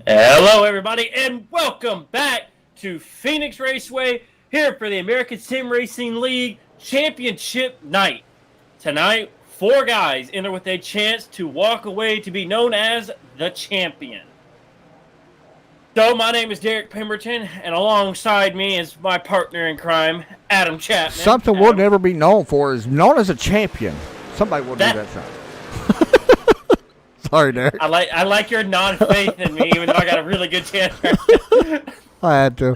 Hello, everybody, and welcome back to Phoenix Raceway here for the American Sim Racing League Championship Night. Tonight, 4 guys enter with a chance to walk away to be known as the champion. So, my name is Derek Pemberton, and alongside me is my partner in crime, Adam Chapman. Something we'll never be known for is known as a champion. Somebody will do that sound. Sorry, Derek. I like your non-faith in me, even though I got a really good chance. I had to.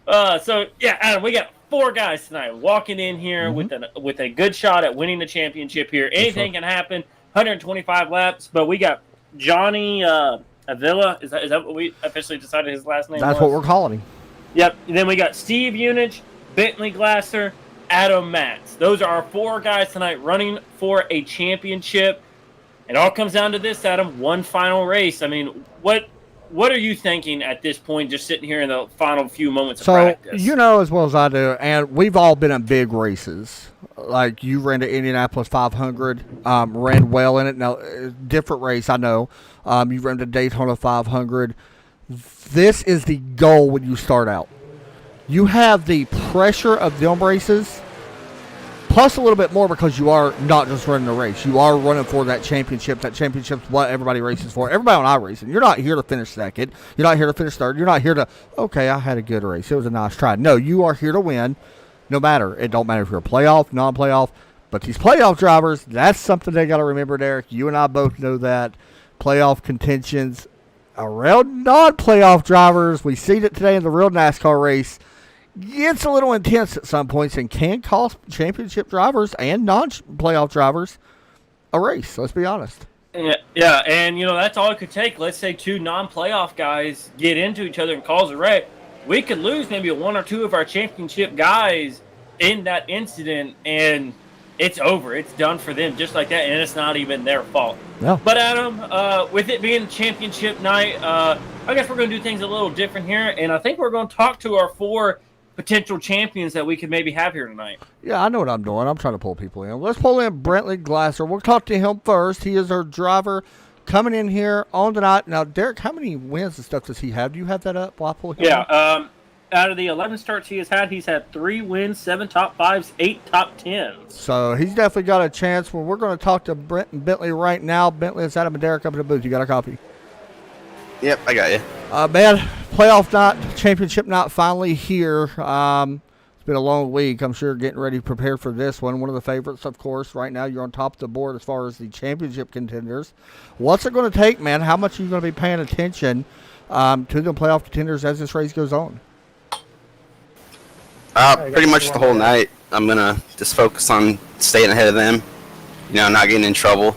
Adam, we got 4 guys tonight walking in here with a good shot at winning the championship here. Anything can happen. 125 laps, but we got Johnny Avila. Is that what we officially decided his last name That's was? what we're calling him. Yep. And then we got Steve Unich, Bentley Glasser, Adam Matz. Those are our 4 guys tonight running for a championship. It all comes down to this, Adam. One final race. I mean, what are you thinking at this point, just sitting here in the final few moments of practice? So, you know as well as I do, and we've all been in big races. Like, you ran the Indianapolis 500, ran well in it. Now, different race, I know. You ran the Daytona 500. This is the goal when you start out. You have the pressure of them races, plus a little bit more because you are not just running a race. You are running for that championship. That championship's what everybody races for. Everybody on iRacing. You're not here to finish second. You're not here to finish third. You're not here to, okay, I had a good race. It was a nice try. No, you are here to win no matter. It don't matter if you're a playoff, non-playoff. But these playoff drivers, that's something they got to remember, Derek. You and I both know that. Playoff contentions around non-playoff drivers. We see it today in the real NASCAR race. Gets a little intense at some points and can cost championship drivers and non-playoff drivers a race. Let's be honest. Yeah, and that's all it could take. Let's say 2 non-playoff guys get into each other and cause a wreck. We could lose maybe 1 or 2 of our championship guys in that incident, and it's over. It's done for them, just like that, and it's not even their fault. No. But Adam, with it being championship night, I guess we're going to do things a little different here, and I think we're going to talk to our 4 potential champions that we could maybe have here tonight. Yeah, I know what I'm doing. I'm trying to pull people in. Let's pull in Bentley Glasser. We'll talk to him first. He is our driver coming in here on tonight. Now, Derek, how many wins and stuff does he have? Do you have that up while I pull him in? Out of the 11 starts he's had 3 wins, 7 top 5s, 8 top 10s. So he's definitely got a chance. Well, we're going to talk to Brent and Bentley right now. Bentley, it's Adam and Derek up in the booth. You got a copy? Yep, I got you. Man, playoff night, championship night finally here. It's been a long week. I'm sure getting ready, prepared for this one. One of the favorites, of course. Right now, you're on top of the board as far as the championship contenders. What's it going to take, man? How much are you going to be paying attention to the playoff contenders as this race goes on? Pretty much the whole night. I'm going to just focus on staying ahead of them, not getting in trouble.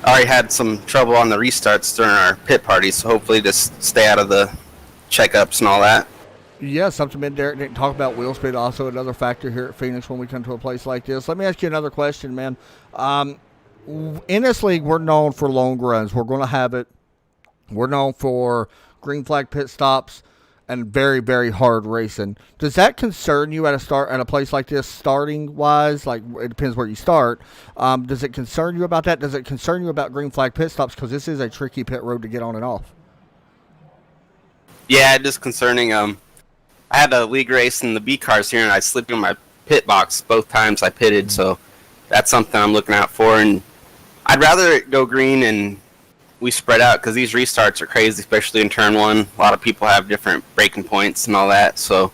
I already had some trouble on the restarts during our pit party, so hopefully just stay out of the checkups and all that. Yeah, something me and Derek didn't talk about. Wheel speed, also another factor here at Phoenix when we come to a place like this. Let me ask you another question, man. In this league, we're known for long runs. We're going to have it. We're known for green flag pit stops and very, very hard racing. Does that concern you at a place like this, starting wise? Like, it depends where you start. Does it concern you about that? Does it concern you about green flag pit stops? Because this is a tricky pit road to get on and off. Yeah, it is concerning. I had a league race in the B cars here, and I slipped in my pit box both times I pitted. So that's something I'm looking out for. And I'd rather it go green and we spread out, because these restarts are crazy, especially in turn 1. A lot of people have different braking points and all that. So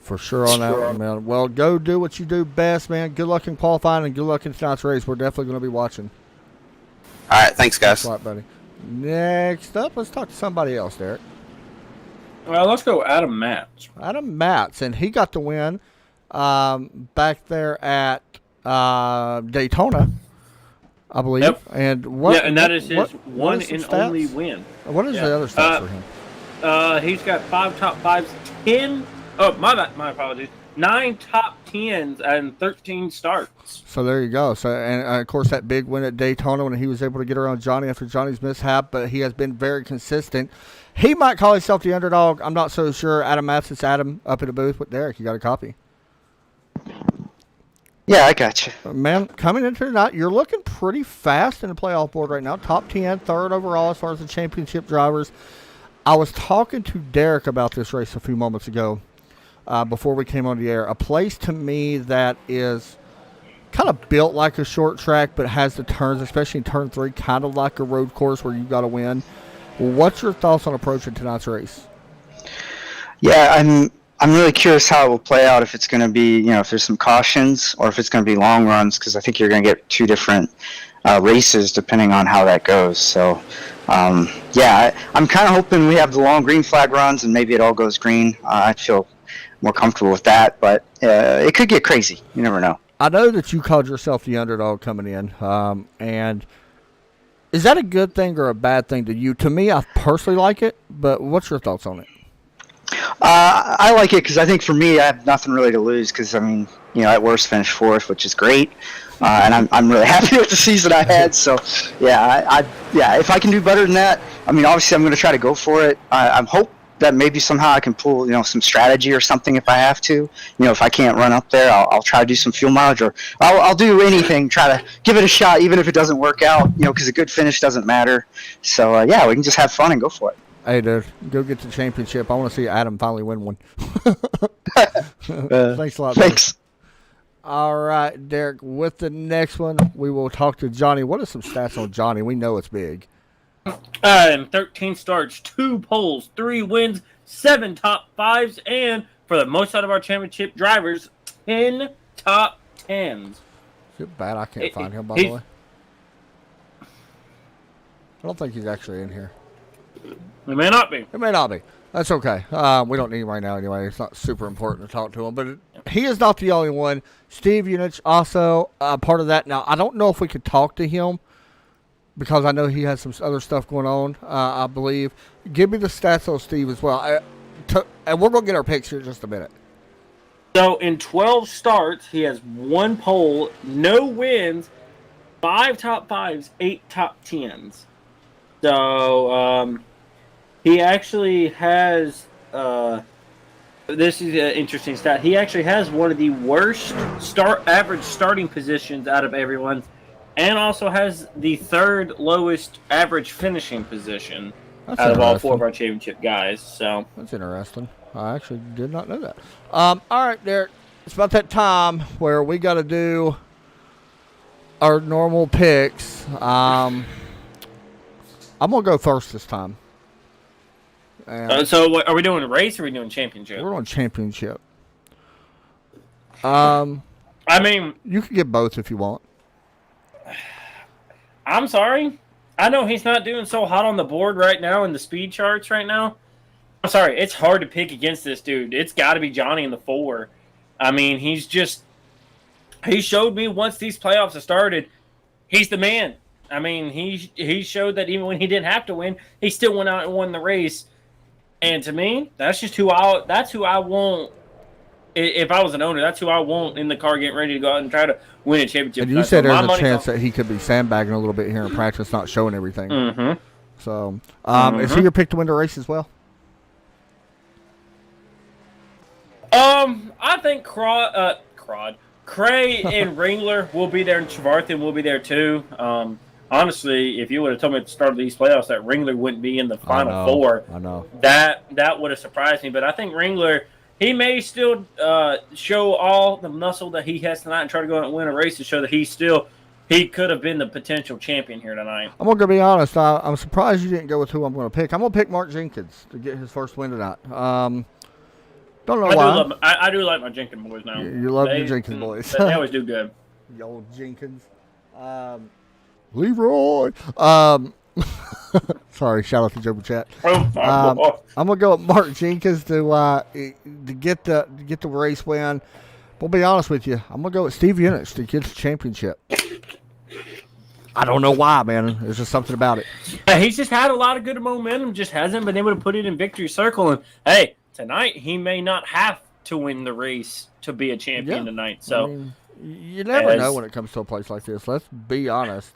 for sure on that one, man. Well, go do what you do best, man. Good luck in qualifying and good luck in tonight's race. We're definitely going to be watching. All right, thanks, guys. Thanks a lot, buddy. Next up, let's talk to somebody else, Derek. Well, let's go Adam Matz. Adam Matz, and he got the win back there at Daytona, I believe. Yep. And that is his one and only win. What is the other stats for him? He's got 5 top 5s, 10. Oh, my apologies. 9 top 10s and 13 starts. So there you go. So and of course that big win at Daytona when he was able to get around Johnny after Johnny's mishap, but he has been very consistent. He might call himself the underdog. I'm not so sure. Adam Matz, it's Adam up in the booth with Derek. You got a copy? Yeah, I got you. Man, coming into tonight, you're looking pretty fast in the playoff board right now. Top 10, third overall as far as the championship drivers. I was talking to Derek about this race a few moments ago before we came on the air. A place to me that is kind of built like a short track but has the turns, especially in turn 3, kind of like a road course where you've got to win. What's your thoughts on approaching tonight's race? Yeah, I'm really curious how it will play out, if it's going to be, if there's some cautions or if it's going to be long runs, because I think you're going to get 2 different races depending on how that goes. So, I'm kind of hoping we have the long green flag runs and maybe it all goes green. I'd feel more comfortable with that, but it could get crazy. You never know. I know that you called yourself the underdog coming in, and is that a good thing or a bad thing to you? To me, I personally like it, but what's your thoughts on it? I like it because I think for me, I have nothing really to lose because, at worst, finished 4th, which is great. And I'm really happy with the season I had. So, if I can do better than that, obviously I'm going to try to go for it. I hope that maybe somehow I can pull, some strategy or something if I have to. If I can't run up there, I'll try to do some fuel mileage, or I'll do anything, try to give it a shot, even if it doesn't work out, because a good finish doesn't matter. So, we can just have fun and go for it. Hey, dude, go get the championship. I want to see Adam finally win one. Thanks a lot. Thanks. Buddy. All right, Derek, with the next one, we will talk to Johnny. What are some stats on Johnny? We know it's big. 13 starts, 2 poles, 3 wins, 7 top 5s, and for the most out of our championship drivers, 10 top 10s. Is it bad I can't find him, by the way? I don't think he's actually in here. It may not be. It may not be. That's okay. We don't need him right now anyway. It's not super important to talk to him. But he is not the only one. Steve Unich also part of that. Now, I don't know if we could talk to him because I know he has some other stuff going on, I believe. Give me the stats on Steve as well. And we're going to get our picks here in just a minute. So, in 12 starts, he has 1 pole, no wins, 5 top 5s, 8 top 10s. So, he actually has, this is an interesting stat, he actually has one of the worst average starting positions out of everyone, and also has the 3rd lowest average finishing position out of all 4 of our championship guys. So that's interesting. I actually did not know that. All right, Derek, it's about that time where we got to do our normal picks. I'm going to go first this time. So are we doing a race or are we doing championship? We're on championship. You can get both if you want. I'm sorry. I know he's not doing so hot on the board right now in the speed charts right now. I'm sorry. It's hard to pick against this dude. It's got to be Johnny in the 4. He showed me once these playoffs have started, he's the man. He showed that even when he didn't have to win, he still went out and won the race. And to me, that's who I want. If I was an owner, that's who I want in the car getting ready to go out and try to win a championship. And you said there's a chance that he could be sandbagging a little bit here in practice, not showing everything. Mm-hmm. So, is he your pick to win the race as well? I think Cray and Ringler will be there, and Trevarthen will be there too. Honestly, if you would have told me at the start of these playoffs that Ringler wouldn't be in the final 4, I know that would have surprised me. But I think Ringler, he may still show all the muscle that he has tonight and try to go out and win a race to show that he could have been the potential champion here tonight. I'm going to be honest. I'm surprised you didn't go with who I'm going to pick. I'm going to pick Mark Jenkins to get his first win tonight. Don't know why. I do like my Jenkins boys now. You love the Jenkins boys. They always do good. The old Jenkins. Leroy. Sorry, shout out to Joe Chat. I'm gonna go with Mark Jenkins to get the race win. We'll be honest with you. I'm gonna go with Steve Unich to get the championship. I don't know why, man. There's just something about it. He's just had a lot of good momentum. Just hasn't been able to put it in victory circle. And hey, tonight he may not have to win the race to be a champion tonight. So you never know when it comes to a place like this. Let's be honest.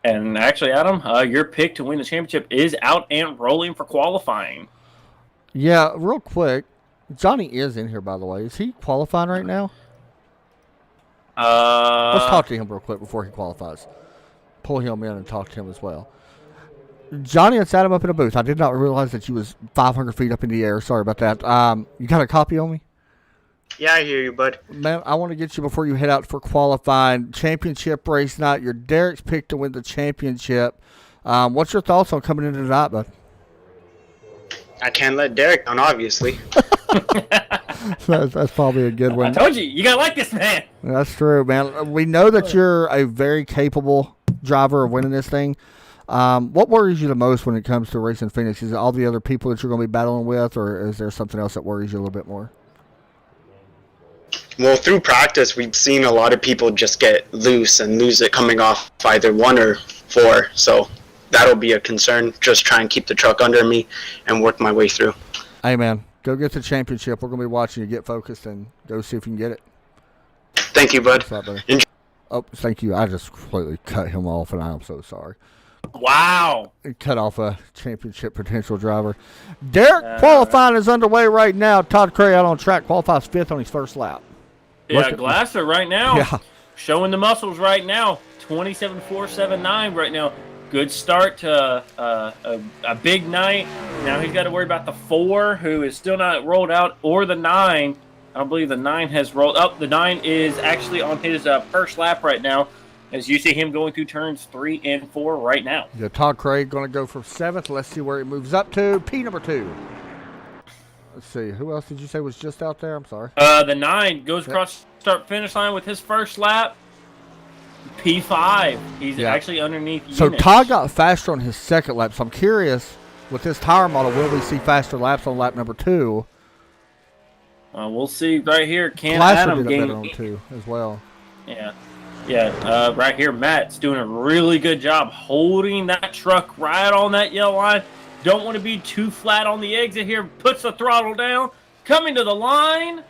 And actually, Adam, your pick to win the championship is out and rolling for qualifying. Yeah, real quick. Johnny is in here, by the way. Is he qualifying right now? Let's talk to him real quick before he qualifies. Pull him in and talk to him as well. Johnny had sat him up in a booth. I did not realize that you was 500 feet up in the air. Sorry about that. You got a copy on me? Yeah, I hear you, bud. Man, I want to get you before you head out for qualifying. Championship race night. Your Derek's picked to win the championship. What's your thoughts on coming into tonight, bud? I can't let Derek down, obviously. That's probably a good one. I told you, you gotta like this man. That's true, man. We know that you're a very capable driver of winning this thing. What worries you the most when it comes to racing Phoenix? Is it all the other people that you're going to be battling with, or is there something else that worries you a little bit more? Well, through practice, we've seen a lot of people just get loose and lose it coming off either 1 or 4. So that'll be a concern. Just try and keep the truck under me and work my way through. Hey, man, go get the championship. We're going to be watching you. Get focused and go see if you can get it. Thank you, bud. What's up, buddy? Enjoy. Oh, thank you. I just completely cut him off, and I'm so sorry. Wow. Cut off a championship potential driver. Derek, qualifying is underway right now. Todd Cray out on track, qualifies 5th on his first lap. Yeah, Glasser right now. Yeah. Showing the muscles right now. 27.479 right now. Good start to a big night. Now he's got to worry about the 4, who is still not rolled out, or the 9. I don't believe the 9 has rolled up. The 9 is actually on his first lap right now, as you see him going through turns 3 and 4 right now. Yeah, Todd Craig going to go for 7th. Let's see where he moves up to. P number 2. Let's see. Who else did you say was just out there? I'm sorry. The 9 goes across start-finish line with his first lap. P5. He's actually underneath So Eunice. Todd got faster on his second lap. So I'm curious, with this tire model, will we see faster laps on lap number 2? We'll see right here. Can Glasser Adam did it gain better on 2 as well. Yeah. Right here, Matt's doing a really good job holding that truck right on that yellow line. Don't want to be too flat on the exit here. Puts the throttle down. Coming to the line.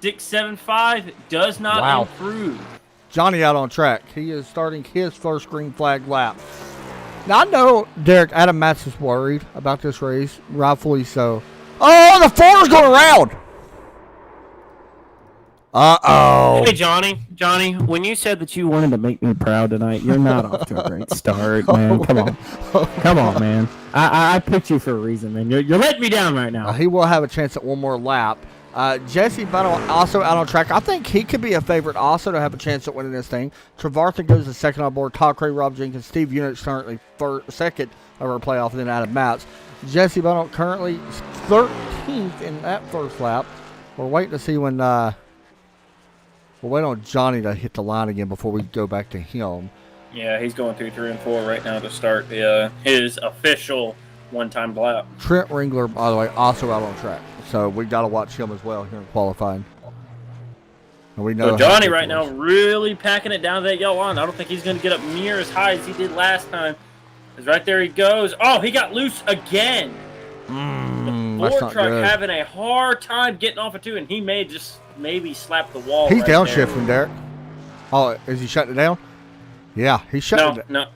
6.75 does not improve. Johnny out on track. He is starting his first green flag lap. Now, I know, Derek, Adam Matz is worried about this race, rightfully so. Oh, the 4 is going around. Uh-oh. Hey, Johnny, when you said that you wanted to make me proud tonight, you're not off to a great start, man. Come on, man. I picked you for a reason, man. You're letting me down right now. He will have a chance at one more lap. Jesse Buttle also out on track. I think he could be a favorite also to have a chance at winning this thing. Trevarthen goes to second on board. Todd Cray, Rob Jenkins, Steve Unit's currently second of our playoff, and then Adam Matz. Jesse Buttle currently 13th in that first lap. We're waiting to see when we'll wait on Johnny to hit the line again before we go back to him. Yeah, he's going through 3 and 4 right now to start his official one-time lap. Trent Ringler, by the way, also out on track. So we got to watch him as well here in qualifying. And we know so Johnny right now really packing it down to that yellow line. I don't think he's going to get up near as high as he did last time. Because right there he goes. Oh, he got loose again. The Ford truck having a hard time getting off of 2, and he may just maybe slap the wall. He's right downshifting, Derek. Oh, is he shutting it down? Yeah, he's shutting it down. No.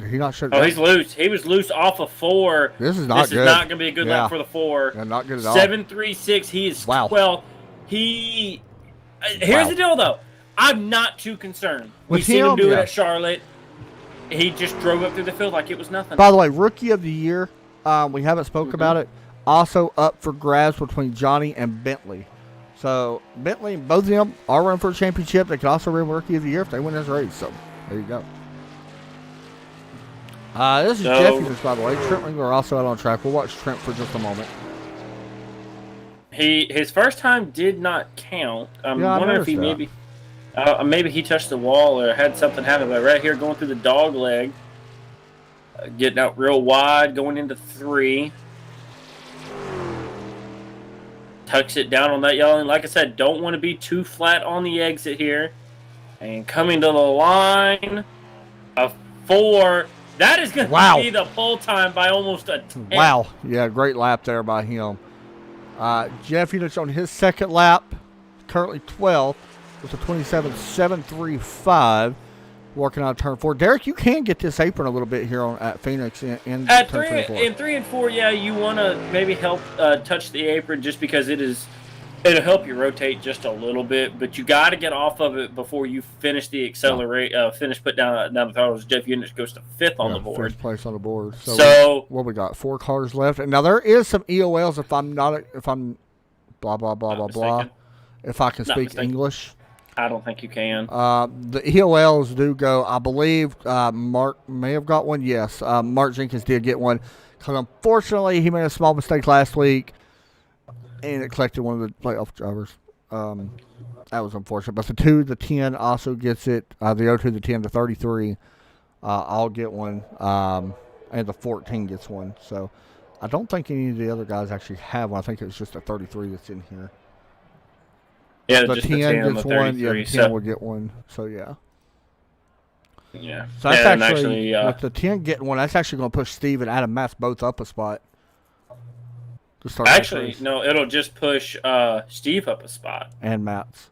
He not shutting it Oh, down? he's loose. He was loose off of 4. This is not good. This is not going to be a good lap for the 4. Yeah, not good at all. 7.36. He is 12. Here's the deal, though. I'm not too concerned. We've seen him do it at Charlotte. He just drove up through the field like it was nothing. By the way, Rookie of the Year, we haven't spoke about it, also up for grabs between Johnny and Bentley. So, Bentley, both of them are running for a championship. They could also win Rookie of the Year if they win this race. So, there you go. This is Jeffy's, by the way. Trent Ringler also out on track. We'll watch Trent for just a moment. His first time did not count. I'm wondering if he maybe he touched the wall or had something happen. But right here, going through the dog leg, getting out real wide, going into 3. Tucks it down on that yellow. And like I said, don't want to be too flat on the exit here. And coming to the line, a 4. That is going to be the pull time by almost a 10. Wow. Yeah, great lap there by him. Jeff Unit's on his second lap, currently 12th with a 27.735, working on turn 4. Derek, you can get this apron a little bit here at Phoenix in at turn 3 and 4. Yeah, you want to maybe help touch the apron just because it is It'll help you rotate just a little bit, but you got to get off of it before you finish the accelerate. Finish put down the throttles. Jeff Units goes to fifth on the board. First place on the board. So what we got? 4 cars left, and now there is some EOLs. If I'm blah blah blah blah blah. If I can speak English. I don't think you can. The EOLs do go. I believe Mark may have got one. Yes, Mark Jenkins did get one. Because unfortunately, he made a small mistake last week, and it collected one of the playoff drivers. That was unfortunate. But the 2, the 10 also gets it. The 02, the 10, the 33, I'll get one. And the 14 gets one. So I don't think any of the other guys actually have one. I think it was just a 33 that's in here. Yeah, the just 10 the 10 gets the one. Yeah, the 10 will get one. So, yeah. Yeah. So that's actually with the 10 getting one, that's actually going to push Steve and Adam Matz both up a spot. To start actually, no, it'll just push Steve up a spot. And Matz.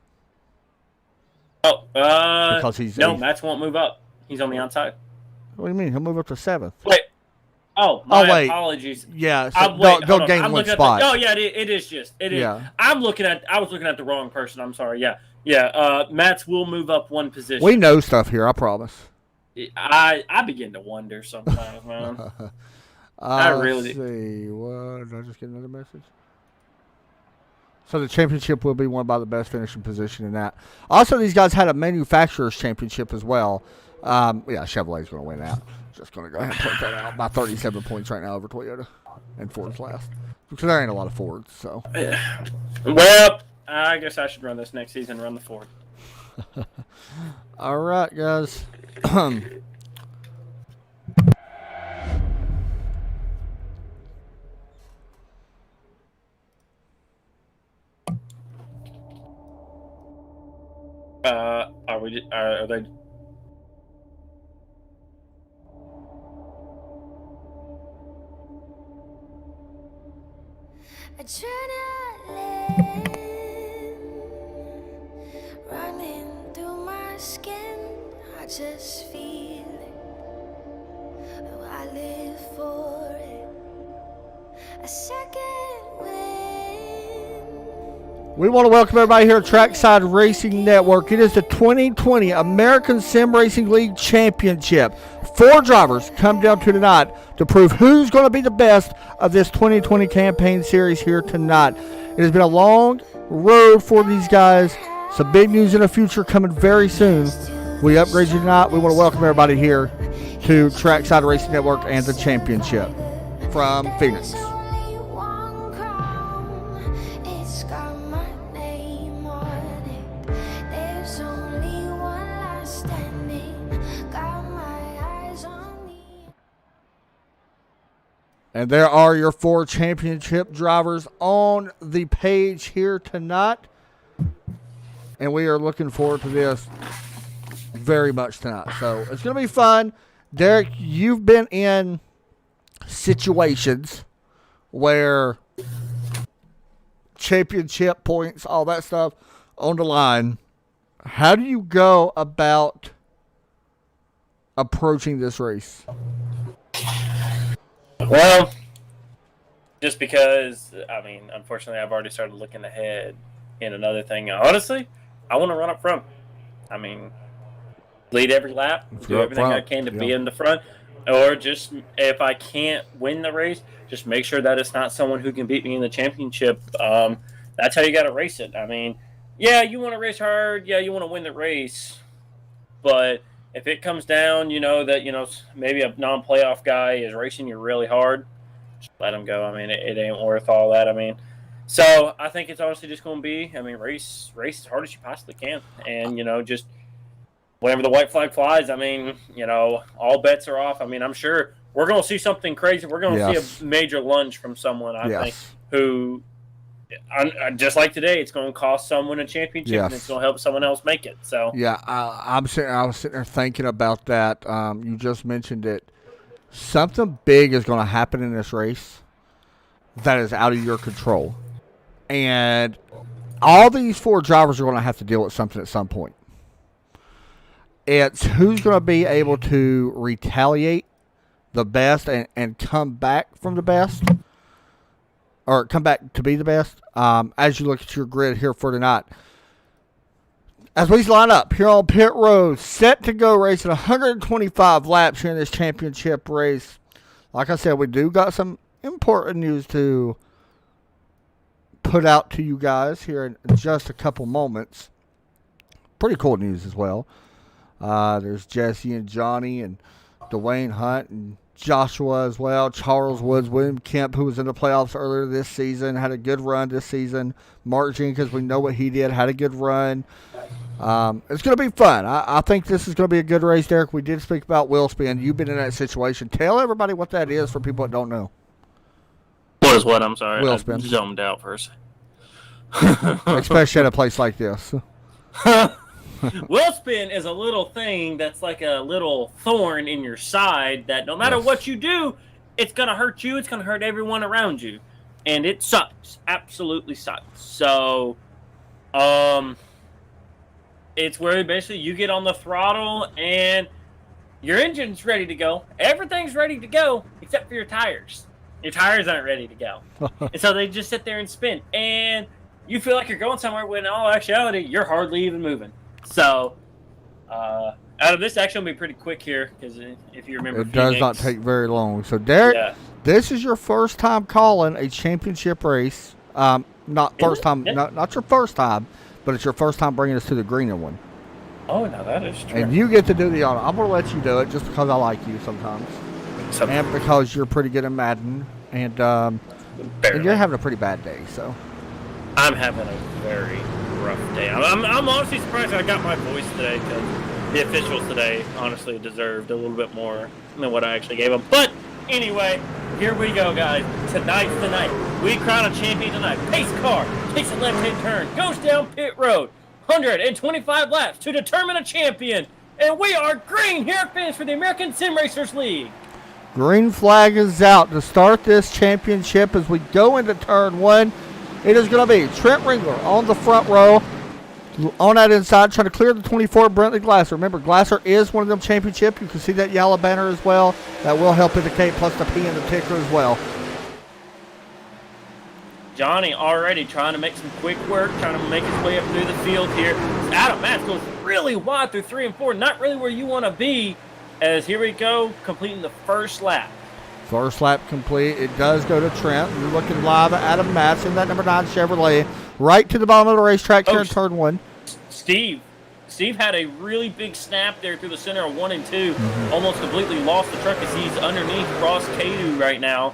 Oh, because he's no, Matz won't move up. He's on the outside. What do you mean? He'll move up to 7th. Wait. Oh, my apologies. Yeah, so they'll gain one spot. It is just. It is. Yeah. I was looking at the wrong person. I'm sorry. Yeah. Yeah. Matz will move up one position. We know stuff here, I promise. I begin to wonder sometimes, man. I really let's see. What? Did I just get another message? So the championship will be won by the best finishing position in that. Also, these guys had a manufacturer's championship as well. Chevrolet's going to win that. Just going to go ahead and put that out by 37 points right now over Toyota and Ford's last. Because there ain't a lot of Fords, so. Yeah. Well, I guess I should run this next season, run the Ford. All right, guys. Are they? Adrenaline running through my skin. I just feel it. Oh, I live for it. A second wind. We want to welcome everybody here at Trackside Racing Network. It is the 2020 American Sim Racing League Championship. 4 drivers come down to tonight to prove who's going to be the best of this 2020 campaign series here tonight. It has been a long road for these guys. Some big news in the future coming very soon. We upgrade you tonight. We want to welcome everybody here to Trackside Racing Network and the championship from Phoenix. And there are your 4 championship drivers on the page here tonight. And we are looking forward to this very much tonight. So it's going to be fun. Derek, you've been in situations where championship points, all that stuff on the line. How do you go about approaching this race? Well, just because, unfortunately, I've already started looking ahead. And another thing, honestly, I want to run up front. Lead every lap, do everything I can to be in the front. Or just, if I can't win the race, just make sure that it's not someone who can beat me in the championship. That's how you got to race it. You want to race hard. Yeah, you want to win the race. But if it comes down, that, maybe a non-playoff guy is racing you really hard, just let him go. It ain't worth all that. So I think it's honestly just going to be, race as hard as you possibly can. And, just whenever the white flag flies, all bets are off. I'm sure we're going to see something crazy. We're going to see a major lunge from someone, I think, who, just like today, it's going to cost someone a championship and it's going to help someone else make it. So I was sitting there thinking about that. You just mentioned it. Something big is going to happen in this race that is out of your control. And all these 4 drivers are going to have to deal with something at some point. It's who's going to be able to retaliate the best and come back from the best. or come back to be the best. As you look at your grid here for tonight, as we line up here on pit road, set to go racing 125 laps here in this championship race. Like I said, we do got some important news to put out to you guys here in just a couple moments. Pretty cool news as well. There's Jesse and Johnny and Dwayne Hunt and Joshua as well. Charles Woods, William Kemp, who was in the playoffs earlier this season, had a good run this season. Mark Jenkins, we know what he did, had a good run. It's going to be fun. I think this is going to be a good race, Derek. We did speak about wheel spin. You've been in that situation. Tell everybody what that is for people that don't know. What is what? I'm sorry. Wheel I spin. zoned out first. Especially at a place like this. Wheel spin is a little thing that's like a little thorn in your side that no matter what you do, it's going to hurt you. It's going to hurt everyone around you. And it sucks. Absolutely sucks. So, it's where basically you get on the throttle and your engine's ready to go. Everything's ready to go except for your tires. Your tires aren't ready to go. And so they just sit there and spin. And you feel like you're going somewhere when in all actuality, you're hardly even moving. So, out of this, actually, will be pretty quick here because if you remember, it does not take very long. So, Derek, this is your first time calling a championship race. Not first time, not your first time, but it's your first time bringing us to the greener one. Oh, no, that is true. And you get to do the honor. I'm going to let you do it just because I like you sometimes. And because you're pretty good at Madden. And you're having a pretty bad day, so. I'm having a very rough day. I'm honestly surprised I got my voice today because the officials today honestly deserved a little bit more than what I actually gave them. But anyway, here we go, guys. Tonight's the night. We crown a champion tonight. Pace car takes a left-hand turn, goes down pit road, 125 laps to determine a champion. And we are green here at finish for the American Sim Racers League. Green flag is out to start this championship as we go into turn one. It is going to be Trent Ringler on the front row. On that inside, trying to clear the 24, Brentley Glasser. Remember, Glasser is one of them championship. You can see that yellow banner as well. That will help indicate, plus the P in the ticker as well. Johnny already trying to make some quick work, trying to make his way up through the field here. Adam Matz goes really wide through 3 and 4, not really where you want to be. As here we go, completing the first lap. First lap complete. It does go to Trent. You're looking live at Adam Matz in that number 9 Chevrolet. Right to the bottom of the racetrack here in turn one. Steve had a really big snap there through the center of 1 and 2. Almost completely lost the truck as he's underneath Ross Cadu right now.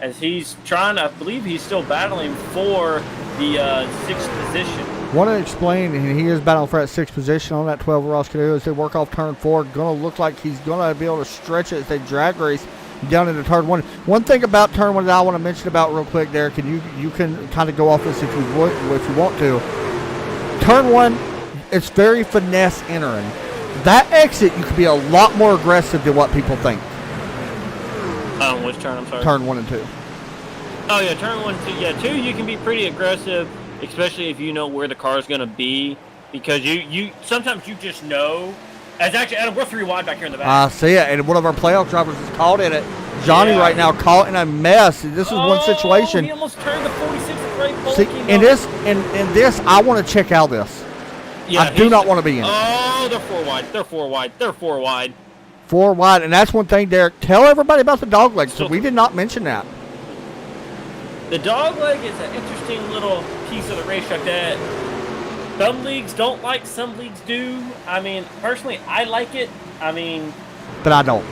As he's trying, I believe he's still battling for the 6th position. Want to explain, and he is battling for that 6th position on that 12 Ross Cadu as they work off turn 4. Going to look like he's going to be able to stretch it as they drag race down into turn 1. One thing about turn 1 that I want to mention about real quick, Derek, and you can kind of go off this if you want to. Turn 1, it's very finesse entering. That exit, you can be a lot more aggressive than what people think. Which turn, I'm sorry? Turn 1 and 2. Oh, yeah, turn 1 and 2. Yeah, 2, you can be pretty aggressive, especially if you know where the car is going to be, because you sometimes you just know. As actually, Adam, we're 3 wide back here in the back. I see it, and one of our playoff drivers is caught in it. Johnny right now caught in a mess. This is one situation. He almost turned the 46 right. See, in this, I want to check out this. Yeah, I do not want to be in it. Oh, they're 4 wide. They're 4 wide. They're 4 wide. 4 wide, and that's one thing, Derek. Tell everybody about the dog leg. So we did not mention that. The dog leg is an interesting little piece of the racetrack that some leagues don't like, some leagues do. I mean, personally, I like it. But I don't.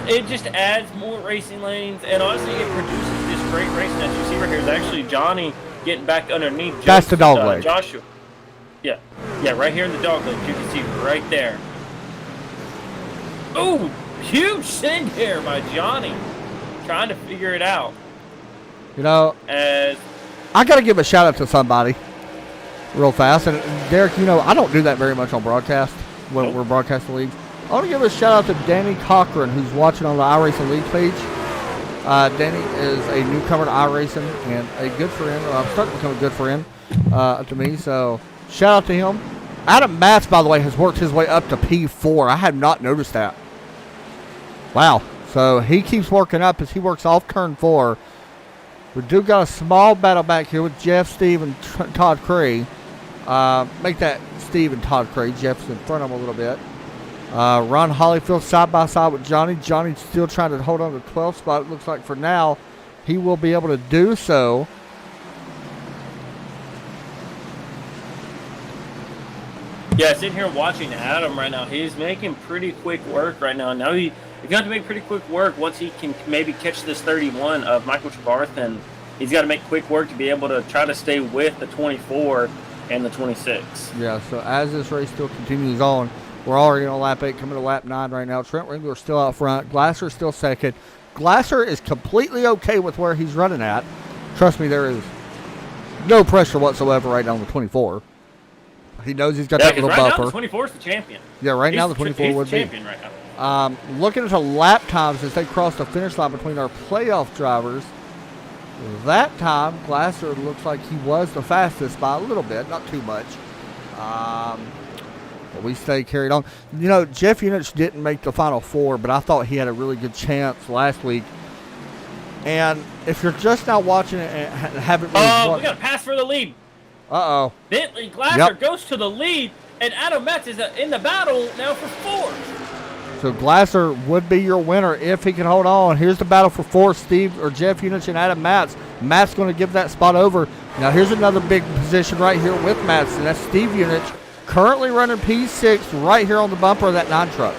It just adds more racing lanes, and honestly, it produces this great racing that you see right here. Is actually Johnny getting back underneath. That's the dog leg. Joshua. Yeah, right here in the dog leg. You can see right there. Oh, huge send here by Johnny, trying to figure it out. You know, I got to give a shout out to somebody real fast. And Derek, you know, I don't do that very much on broadcast when we're broadcasting leagues. I want to give a shout out to Danny Cochran, who's watching on the iRacing League page. Danny is a newcomer to iRacing and a good friend. Starting to become a good friend to me. So shout out to him. Adam Matz, by the way, has worked his way up to P4. I had not noticed that. Wow. So he keeps working up as he works off turn 4. We do got a small battle back here with Jeff, Steve, and Todd Cray. Make that Steve and Todd Cray. Jeff's in front of him a little bit. Ron Holyfield side by side with Johnny. Johnny's still trying to hold on to the 12th spot. It looks like for now he will be able to do so. Yeah, sitting here watching Adam right now. He's making pretty quick work right now. Now he's got to make pretty quick work once he can maybe catch this 31 of Michael Trevarthen. He's got to make quick work to be able to try to stay with the 24 and the 26. Yeah, so as this race still continues on, we're already on lap 8, coming to lap 9 right now. Trent Ringler's still out front. Glasser's still second. Glasser is completely okay with where he's running at. Trust me, there is no pressure whatsoever right now on the 24. He knows he's got that little right buffer. Now the 24 is the champion. Yeah, right now the 24 would be. He's the champion right now. Looking at the lap times as they cross the finish line between our playoff drivers, that time Glasser looks like he was the fastest by a little bit, not too much. But we stay carried on. You know, Jeff Unich didn't make the Final Four, but I thought he had a really good chance last week. And if you're just now watching it and haven't really we got a pass for the lead. Uh-oh. Bentley Glasser goes to the lead, and Adam Metz is in the battle now for 4. So Glasser would be your winner if he can hold on. Here's the battle for 4, Steve or Jeff Unich and Adam Metz. Matt's going to give that spot over. Now here's another big position right here with Metz, and that's Steve Unich, currently running P6 right here on the bumper of that 9 truck.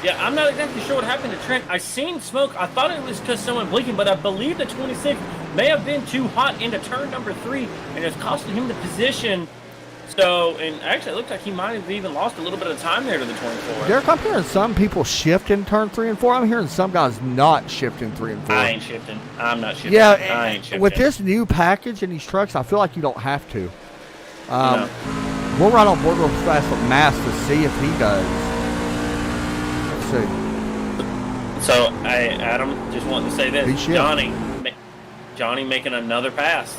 Yeah, I'm not exactly sure what happened to Trent. I seen smoke. I thought it was because someone blinking, but I believe the 26 may have been too hot into turn number 3, and it's costing him the position. So, and actually, it looked like he might have even lost a little bit of time there to the 24. Derek, I'm hearing some people shift in turn 3 and 4. I'm hearing some guys not shift in 3 and 4. I ain't shifting. I'm not shifting. Yeah, I ain't shifting. with this new package in these trucks, I feel like you don't have to. No. We'll run on board real fast with Mass to see if he does. Let's see. So, Adam, just wanted to say this. He Johnny making another pass.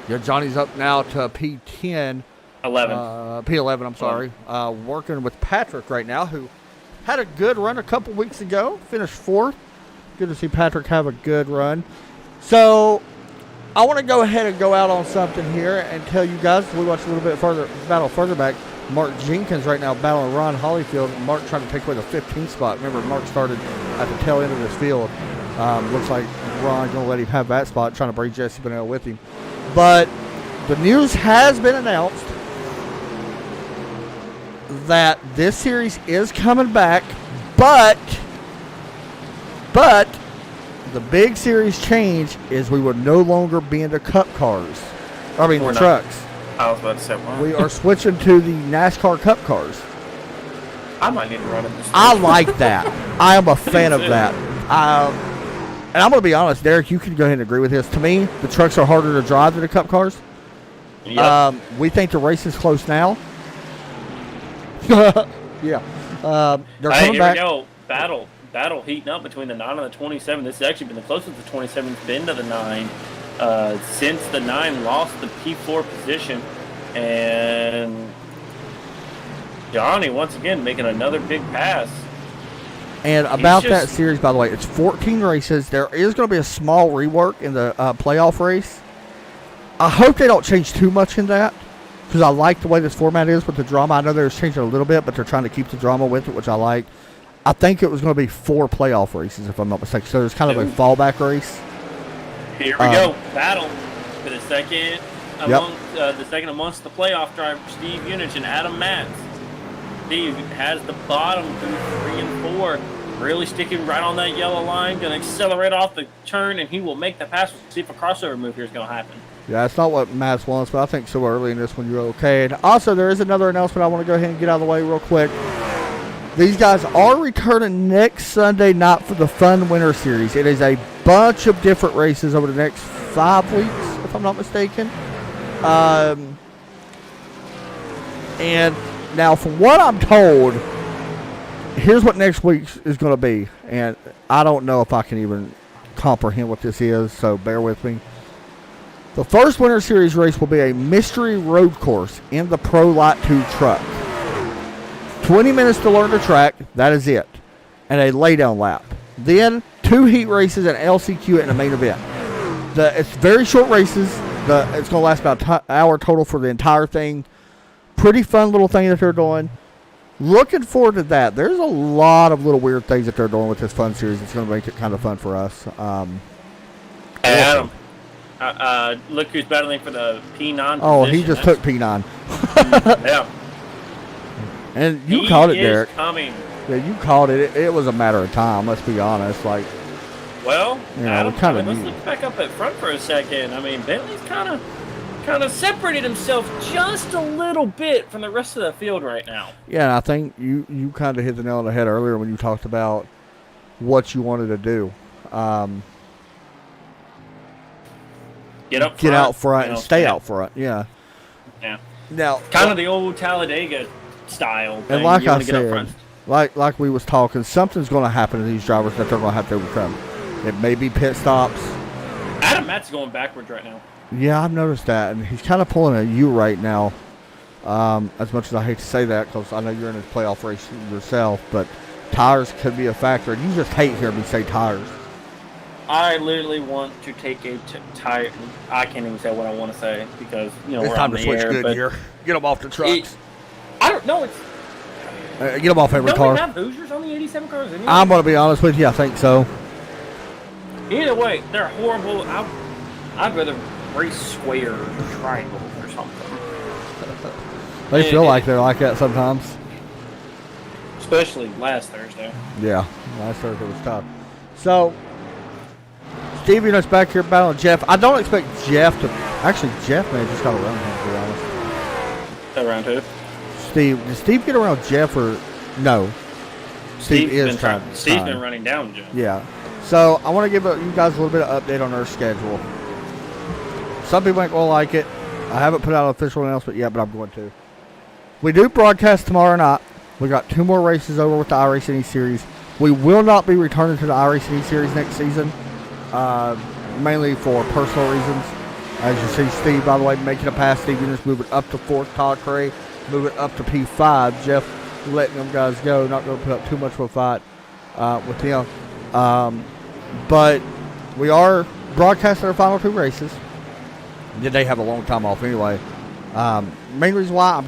Yeah, Johnny's up now to P10. 11. P11, I'm sorry. Working with Patrick right now, who had a good run a couple weeks ago. Finished 4th. Good to see Patrick have a good run. So, I want to go ahead and go out on something here and tell you guys, we watched a little bit further back. Mark Jenkins right now battling Ron Holyfield. Mark trying to take away the 15th spot. Remember, Mark started at the tail end of this field. Looks like Ron going to let him have that spot, trying to bring Jesse Bennell with him. But the news has been announced that this series is coming back, but the big series change is we will no longer be into cup cars. I mean, the trucks. I was about to say, what? We are switching to the NASCAR Cup cars. I might need to run it this I like that. I am a fan of that. And I'm going to be honest, Derek, you can go ahead and agree with this. To me, the trucks are harder to drive than the Cup cars. Yep. We think the race is close now. Yeah. They're coming back. Here we go. Battle heating up between the 9 and the 27. This has actually been the closest the 27's been to the 9 since the 9 lost the P4 position. And Johnny, once again, making another big pass. And about that series, by the way, it's 14 races. There is going to be a small rework in the playoff race. I hope they don't change too much in that, because I like the way this format is with the drama. I know they're changing a little bit, but they're trying to keep the drama with it, which I like. I think it was going to be 4 playoff races, if I'm not mistaken. So there's kind of a fallback race. Here we go. Battle for the second amongst the playoff drivers, Steve Unich and Adam Metz. Steve has the bottom through 3 and 4. Really sticking right on that yellow line. Going to accelerate off the turn, and he will make the pass. We'll see if a crossover move here is going to happen. Yeah, it's not what Matt wants, but I think so early in this one you're okay. And also, there is another announcement I want to go ahead and get out of the way real quick. These guys are returning next Sunday night for the Fun Winter Series. It is a bunch of different races over the next 5 weeks, if I'm not mistaken. And now, from what I'm told, here's what next week is going to be. And I don't know if I can even comprehend what this is, so bear with me. The first Winter Series race will be a mystery road course in the Pro Light 2 truck. 20 minutes to learn the track, that is it, and a laydown lap. Then 2 heat races and LCQ in the main event. It's very short races. It's going to last about an hour total for the entire thing. Pretty fun little thing that they're doing. Looking forward to that. There's a lot of little weird things that they're doing with this fun series. It's going to make it kind of fun for us. Adam, look who's battling for the P9 Oh, position. he just took P9. Yeah. And you called it, He Derek. is coming. Yeah, you called it. It was a matter of time, let's be honest. Like, Well, You know, Adam, we kinda let's knew. look back up at front for a second. I mean, Bentley's kind of separated himself just a little bit from the rest of the field right now. yeah, and I think you kind of hit the nail on the head earlier when you talked about what you wanted to do. Get up front. Get out front you and know, stay yeah. out front. Yeah. Yeah. Now, Kind of the old Talladega style thing. and like You I wanna get up said, front. like we was talking, something's going to happen to these drivers that they're going to have to overcome. It may be pit stops. Adam Matt's going backwards right now. Yeah, I've noticed that, and he's kind of pulling a U right now. As much as I hate to say that, because I know you're in a playoff race yourself, but tires could be a factor, and you just hate hearing me say tires. I literally want to take a tire. I can't even say what I want to say because It's we're time on to the switch air. good But here. Get them off the trucks. I don't know. It's Get them off every don't car. we have Hoosiers on the 87 cars anyway? I'm going to be honest with you. I think so. Either way, they're horrible. I'd rather race squares or triangles or something. They feel like they're like that sometimes. Especially last Thursday. Yeah, last Thursday was tough. So, Steve, you know, it's back here battling Jeff. I don't expect Jeff to. Actually, Jeff may have just got around him, to be honest. Around who? Steve, did Steve get around Jeff or no? Steve is trying. Steve's been running down Jeff. Yeah. So I want to give you guys a little bit of update on our schedule. Some people ain't gonna like it. I haven't put out an official announcement yet, but I'm going to. We do broadcast tomorrow night. We got 2 more races over with the iRacing Series. We will not be returning to the iRacing Series next season, mainly for personal reasons. As you see, Steve, by the way, making a pass. Steve Eunice moving up to 4th. Todd Cray moving up to P5. Jeff letting them guys go. Not going to put up too much of a fight with them. But we are broadcasting our final 2 races. They have a long time off anyway. Main reason why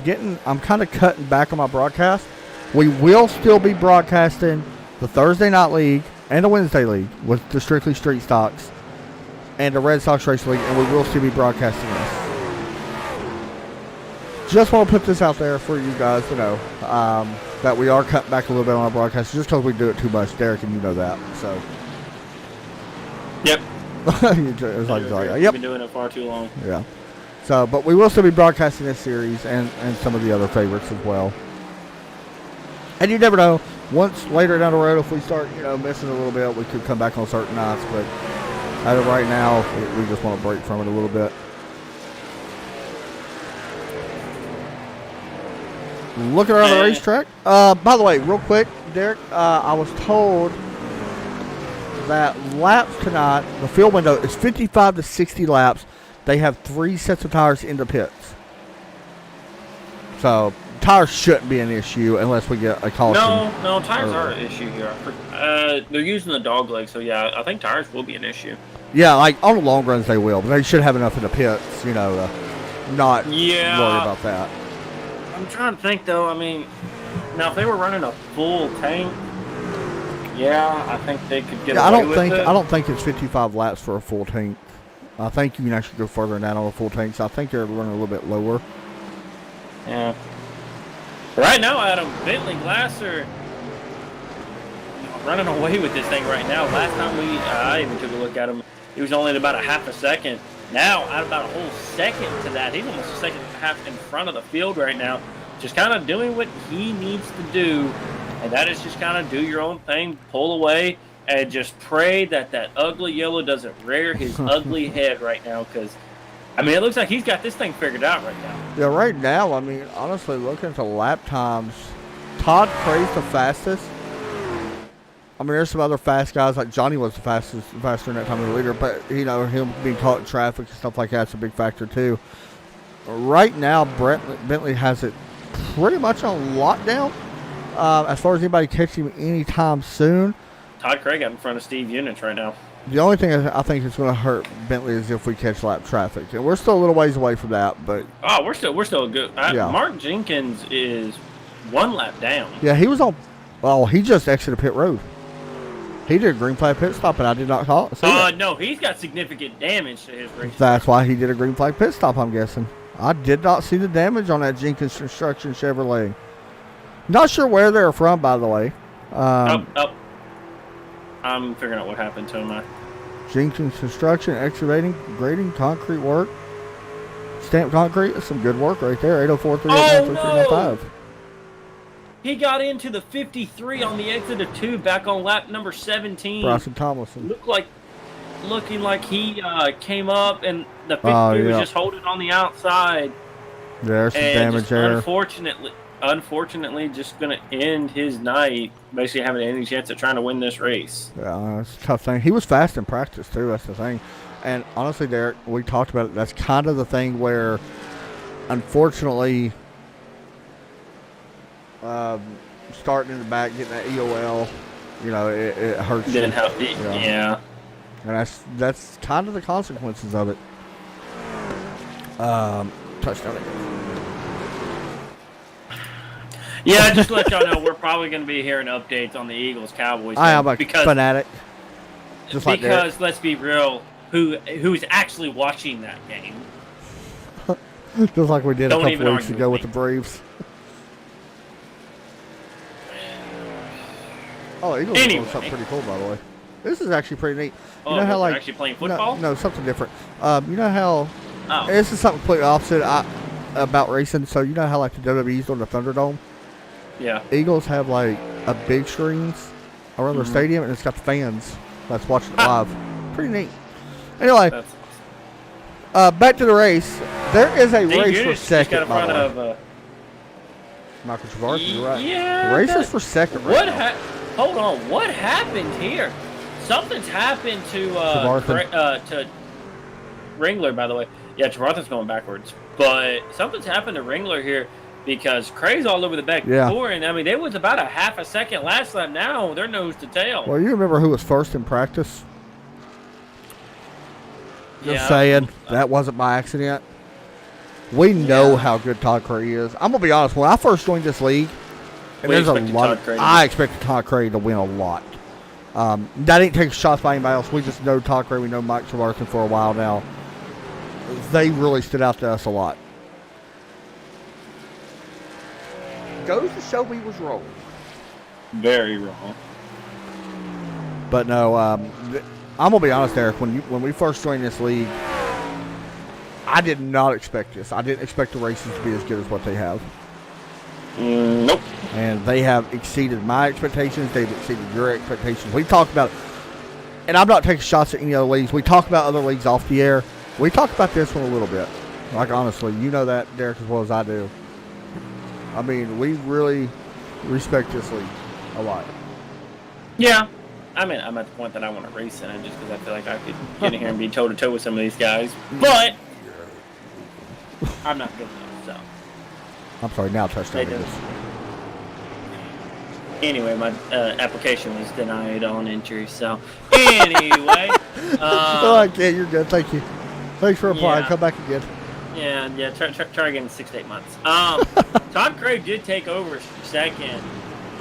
I'm kind of cutting back on my broadcast. We will still be broadcasting the Thursday Night League and the Wednesday League with the Strictly Street Stocks and the Red Sox Race League, and we will still be broadcasting this. Just want to put this out there for you guys to know that we are cutting back a little bit on our broadcast just because we do it too much, Derek, and you know that. So. Yep. It's like, We've yep. been doing it far too long. Yeah. So, but we will still be broadcasting this series and some of the other favorites as well. And you never know. Once later down the road, if we start, missing a little bit, we could come back on certain nights. But as of right now, we just want to break from it a little bit. Looking around the racetrack. By the way, real quick, Derek, I was told that laps tonight, the field window is 55 to 60 laps. They have 3 sets of tires in the pits. So, tires shouldn't be an issue unless we get a caution. No, tires are an issue here. They're using the dog leg, so yeah, I think tires will be an issue. Yeah, like on the long runs they will, but they should have enough in the pits, to not worry about that. I'm trying to think though, I mean, now if they were running a full tank, yeah, I think they could get away with it. I don't think it's 55 laps for a full tank. I think you can actually go further than that on a full tank, so I think they're running a little bit lower. Yeah. Right now, Adam, Bentley Glasser running away with this thing right now. Last time I even took a look at him, he was only at about a half a second. Now, at about a whole second to that, he's almost a second and a half in front of the field right now. Just kind of doing what he needs to do, and that is just kind of do your own thing, pull away, and just pray that that ugly yellow doesn't rear his ugly head right now, because, I mean, it looks like he's got this thing figured out right now. Yeah, right now, I mean, honestly, looking at the lap times, Todd Cray's the fastest. I mean, there's some other fast guys, like Johnny was the faster in that time of the leader, but, him being caught in traffic and stuff like that's a big factor, too. Right now, Bentley has it pretty much on lockdown. As far as anybody catching him anytime soon. Todd Craig out in front of Steve Eunice right now. The only thing I think is going to hurt Bentley is if we catch lap traffic, and we're still a little ways away from that. But we're still good. Yeah. Mark Jenkins is 1 lap down. yeah, he was on. Well, he just exited pit road. He did a green flag pit stop, and I did not call it. No, he's got significant damage to his race. That's why he did a green flag pit stop, I'm guessing. I did not see the damage on that Jenkins Construction Chevrolet. Not sure where they're from, by the way. I'm figuring out what happened to him. Jenkins Construction, excavating, grading, concrete work. Stamped concrete. That's some good work right there. 804-389-3315. He got into the 53 on the exit of 2 back on lap number 17. Bryson Tomlinson. Looking like he came up and the 53 was just holding on the outside. There's some damage there. Unfortunately, just going to end his night, basically having any chance at trying to win this race. Yeah, it's a tough thing. He was fast in practice, too. That's the thing. And honestly, Derek, we talked about it. That's kind of the thing where, unfortunately, starting in the back, getting that EOL, it hurts. Didn't help. Yeah. And that's kind of the consequences of it. Touchdown. Yeah, just to let y'all know, we're probably going to be hearing updates on the Eagles-Cowboys. I am a fanatic. Because let's be real, who's actually watching that game? Just like we did a couple weeks ago with the Braves. Oh, Eagles are doing something pretty cool, by the way. This is actually pretty neat. You know how they're actually playing football? No, something different. You know how this is something completely opposite about racing. So you know how like the WWE's doing the Thunderdome? Yeah. Eagles have like a big screens around their stadium, and it's got the fans that's watching it live. Pretty neat. Anyway, back to the race. There is a race for second. Michael Travark, you're right. Yeah. The race is for second right now. Hold on. What happened here? Something's happened to Ringler, by the way. Yeah, Trevarthen's going backwards. But something's happened to Ringler here because Cray's all over the back door. And, I mean, they was about a half a second last lap. Now they're nose to tail. Well, you remember who was first in practice? Just saying. That wasn't by accident. We know how good Todd Cray is. I'm going to be honest. When I first joined this league, and there's a lot I expected Todd Cray to win a lot. That ain't taking shots by anybody else. We just know Todd Cray. We know Mike Trevarthen for a while now. They really stood out to us a lot. Goes to show we was wrong. Very wrong. But no, I'm gonna be honest, Eric. When we first joined this league, I did not expect this. I didn't expect the races to be as good as what they have. Nope. And they have exceeded my expectations. They've exceeded your expectations. We talked about, and I'm not taking shots at any other leagues. We talk about other leagues off the air. We talked about this one a little bit. Like, honestly, you know that, Derek, as well as I do. I mean, we really respect this league a lot. Yeah. I mean, I'm at the point that I want to race in it just because I feel like I could get in here and be toe-to-toe with some of these guys. But I'm not good enough, so. I'm sorry, now touchdown. Anyway, my application was denied on entry, so. Anyway. Okay, you're good. Thank you. Thanks for applying. Yeah. Come back again. Yeah. Try again in 6 to 8 months. Todd Cray did take over second,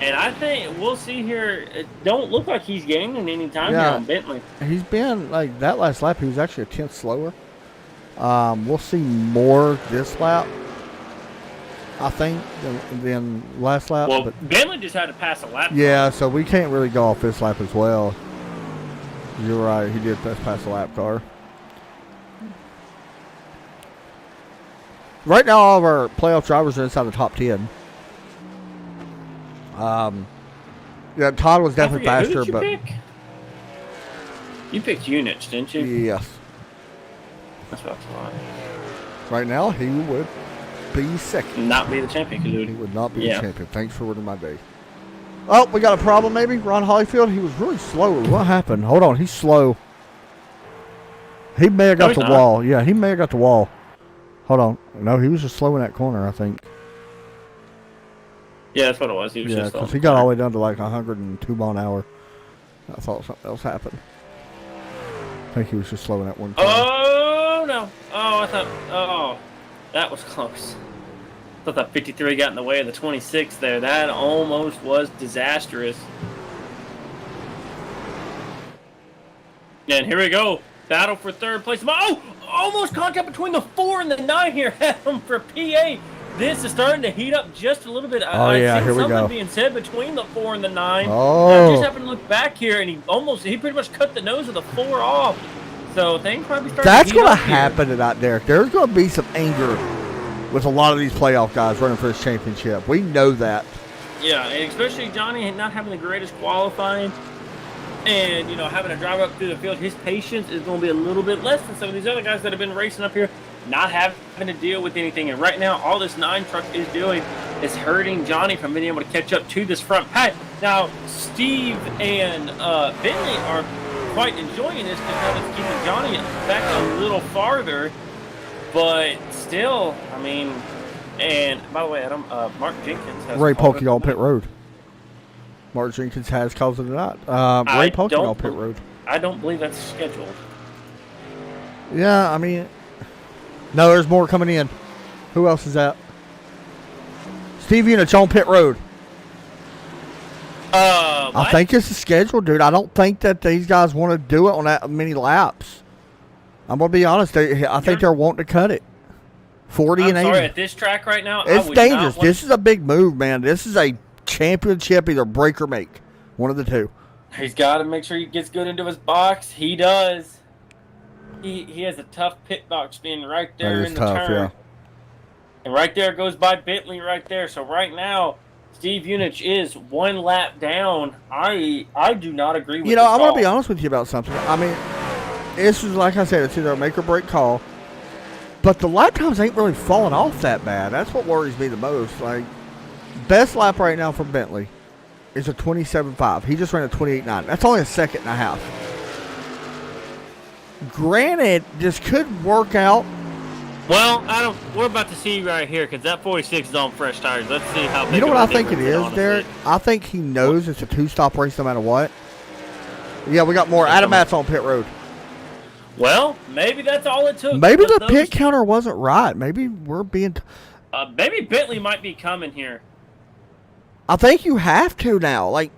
and I think we'll see here. It don't look like he's gaining any time here on Bentley. He's been like that last lap. He was actually a tenth slower. We'll see more this lap, I think, than last lap. Well, but Bentley just had to pass a lap. Yeah, so we can't really go off this lap as well. You're right. He did pass the lap car. Right now, all of our playoff drivers are inside the top 10. Yeah, Todd was definitely faster, who did you but pick? You picked units, didn't you? Yes. That's what I thought. Right now, he would be second. Not be the champion, because he would not be the champion. Thanks for ruining my day. Oh, we got a problem, maybe. Ron Holyfield, he was really slow. What happened? Hold on, he's slow. He may have got the wall. Yeah, he may have got the wall. Hold on. No, he was just slow in that corner, I think. Yeah, that's what it was. He was just slow. Because he got all the way down to like 102 mile an hour. I thought something else happened. I think he was just slowing that one car. Oh, no. Oh, I thought, oh, that was close. I thought that 53 got in the way of the 26 there. That almost was disastrous. And here we go. Battle for third place. Oh, almost contact between the 4 and the 9 here. For PA. This is starting to heat up just a little bit. Oh, yeah, here we go. Something being said between the 4 and the 9. Oh. I just happened to look back here, and he pretty much cut the nose of the 4 off. So things probably starting That's to heat going up to happen tonight, Derek. There's going to be some anger with a lot of these playoff guys running for this championship. We know that. Yeah, and especially Johnny not having the greatest qualifying and, you know, having to drive up through the field. His patience is going to be a little bit less than some of these other guys that have been racing up here, not having to deal with anything. And right now, all this 9 truck is doing is hurting Johnny from being able to catch up to this front pack. Now, Steve and Bentley are quite enjoying this because now it's keeping Johnny back a little farther. But still, I mean, and by the way, Adam, Mark Jenkins has Ray Polky on pit road. Mark Jenkins has called it not. Ray Polky on pit road. I don't believe that's scheduled. Yeah, I mean, no, there's more coming in. Who else is that? Steve Unich on pit road. I think it's a schedule, dude. I don't think that these guys want to do it on that many laps. I'm going to be honest. I think they're wanting to cut it. 40 and 80. Sorry, at this track right now, it's dangerous. This is a big move, man. This is a championship, either break or make. One of the two. He's got to make sure he gets good into his box. He does. He has a tough pit box being right there in the turn. Yeah. And right there goes by Bentley right there. So right now, Steve Unich is 1 lap down. I do not agree with this I'm going call. to be honest with you about something. I mean, this is, like I said, it's either a make or break call. But the lap times ain't really falling off that bad. That's what worries me the most. Like, best lap right now for Bentley is a 27.5. He just ran a 28.9. That's only a second and a half. Granted, this could work out. Well, Adam, we're about to see right here because that 46 is on fresh tires. Let's see how big You know what of I a think it difference is, Derek? I think he knows it's a 2-stop race no matter what. Yeah, we got more. Adam Matt's on pit road. Well, maybe that's all it took. Maybe the pit counter wasn't right. Maybe we're being... maybe Bentley might be coming here. I think you have to now. Like,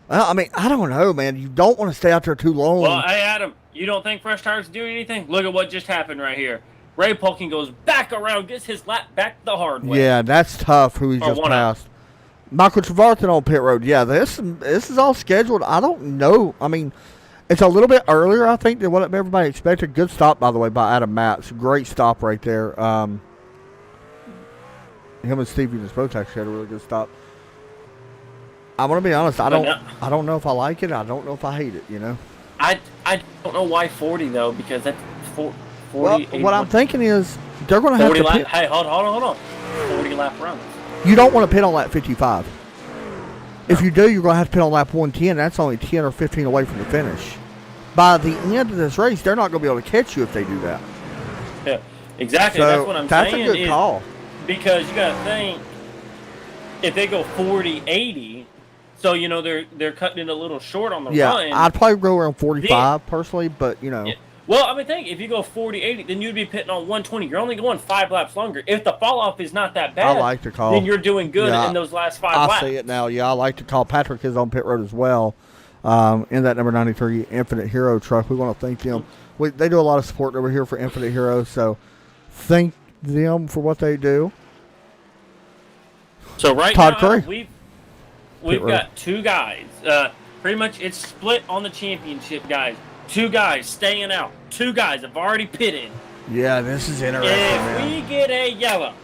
I mean, I don't know, man. You don't want to stay out there too long. Well, hey, Adam, you don't think fresh tires are doing anything? Look at what just happened right here. Ray Polkin goes back around, gets his lap back the hard way. Yeah, that's tough who he just passed. Michael Trevarthen on pit road. Yeah, this is all scheduled. I don't know. I mean, it's a little bit earlier, I think, than what everybody expected. Good stop, by the way, by Adam Matz. Great stop right there. Him and Stevie both actually had a really good stop. I'm gonna be honest. I don't know if I like it. I don't know if I hate it. You know. I don't know why 40 though, because that's 40. Well, what I'm thinking is they're gonna have to pit. Hey, hold on. 40 lap runs. You don't want to pit on lap 55. If you do, you're going to have to pit on lap 110. That's only 10 or 15 away from the finish. By the end of this race, they're not going to be able to catch you if they do that. Yeah, exactly. So that's what I'm saying. That's a good call. Because you got to think, if they go 40-80, so, you know, they're cutting it a little short on the run. Yeah, I'd probably go around 45 personally, but, you know. Yeah. Well, I mean, think, if you go 40-80, then you'd be pitting on 120. You're only going 5 laps longer. If the fall-off is not that bad, I like the call. Then you're doing good in those last 5 laps. I see it now. Yeah, I like to call. Patrick is on pit road as well in that number 93 Infinite Hero truck. We want to thank them. They do a lot of support over here for Infinite Hero, so thank them for what they do. So right Todd now, Curry. we've got 2 guys. Pretty much it's split on the championship, guys. 2 guys staying out. 2 guys have already pitted. Yeah, this is interesting, If we get a yellow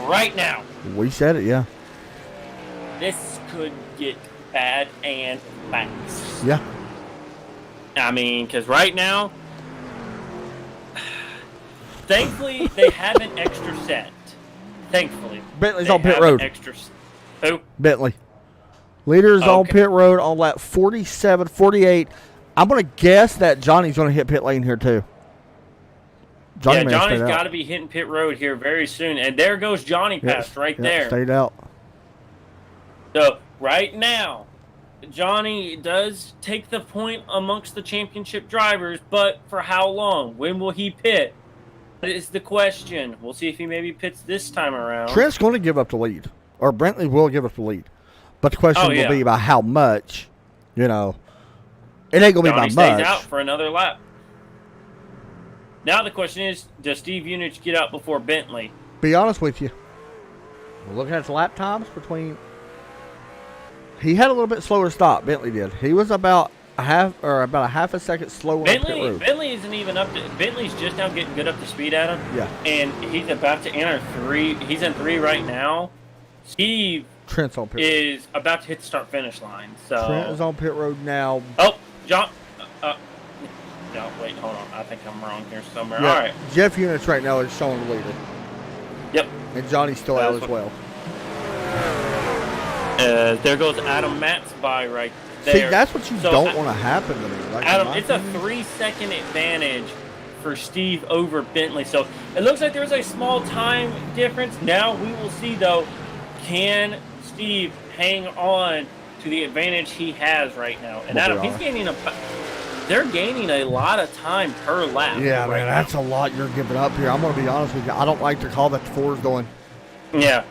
right now. We said it, yeah. This could get bad and fast. Yeah. I mean, because right now, thankfully, they have an extra set. Thankfully. Bentley's on pit road. Who? Bentley. Leaders on pit road on lap 47, 48. I'm going to guess that Johnny's going to hit pit lane here, too. Johnny's got to be hitting pit road here very soon. And there goes Johnny past there. Stayed out. So, right now, Johnny does take the point amongst the championship drivers, but for how long? When will he pit? That is the question. We'll see if he maybe pits this time around. Trent's going to give up the lead, or Bentley will give up the lead. But the question will be about how much, you know. It ain't going to be by much. Johnny stays out for another lap. Now the question is, does Steve Unich get out before Bentley? Be honest with you. We're looking at the lap times between. He had a little bit slower stop. Bentley did. He was about a half a second slower on pit road. Bentley isn't even up to. Bentley's just now getting good up to speed at him. Yeah. And he's about to enter 3. He's in 3 right now. Steve Trent's on pit is about to hit the start finish line. So Trent is on pit road now. Oh, John. No, wait, hold on. I think I'm wrong here somewhere. Yeah. All right. Jeff Unich right now is showing the leader. Yep. And Johnny's still out as well. There goes Adam Matz by right there. See, that's what you don't want to happen to me. Like, Adam, it's a 3-second advantage for Steve over Bentley. So it looks like there's a small time difference. Now we will see, though, can Steve hang on to the advantage he has right now? And Adam, he's gaining they're gaining a lot of time per lap. Yeah, man, that's a lot you're giving up here. I'm going to be honest with you. I don't like the call that the 4 is doing. Yeah.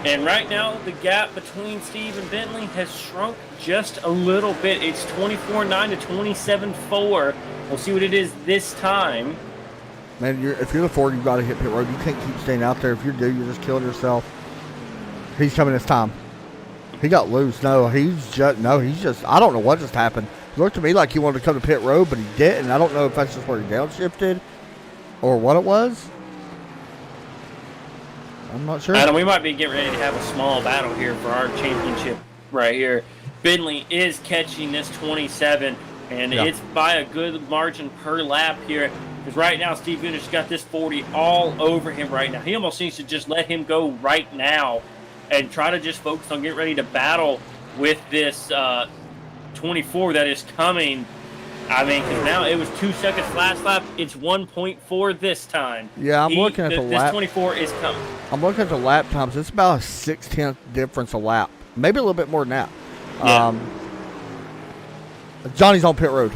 And right now, the gap between Steve and Bentley has shrunk just a little bit. It's 24.9 to 27.4. We'll see what it is this time. Man, if you're the 4, you've got to hit pit road. You can't keep staying out there. If you do, you're just killing yourself. He's coming this time. He got loose. He's just, I don't know what just happened. It looked to me like he wanted to come to pit road, but he didn't. I don't know if that's just where he downshifted or what it was. I'm not sure. Adam, we might be getting ready to have a small battle here for our championship right here. Bentley is catching this 27, and it's by a good margin per lap here. Because right now, Steve Unich has got this 40 all over him right now. He almost needs to just let him go right now and try to just focus on getting ready to battle with this 24 that is coming. I mean, because now it was 2 seconds last lap. It's 1.4 this time. Yeah, I'm looking at the lap. This 24 is coming. I'm looking at the lap times. It's about a 0.6 difference a lap. Maybe a little bit more than that. Yeah. Johnny's on pit road.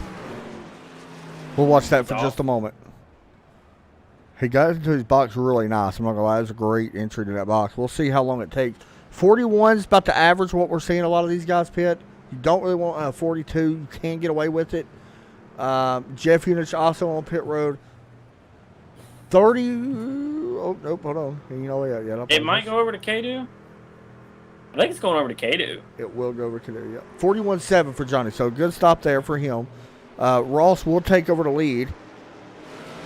We'll watch that for just a moment. He got into his box really nice. I'm not going to lie. It was a great entry to that box. We'll see how long it takes. 41 is about the average of what we're seeing a lot of these guys pit. You don't really want a 42. You can get away with it. Jeff Unich also on pit road. 30. Oh, nope, hold on. It might go over to K2. I think it's going over to K2. It will go over to there, yeah. 41.7 for Johnny, so good stop there for him. Ross will take over the lead.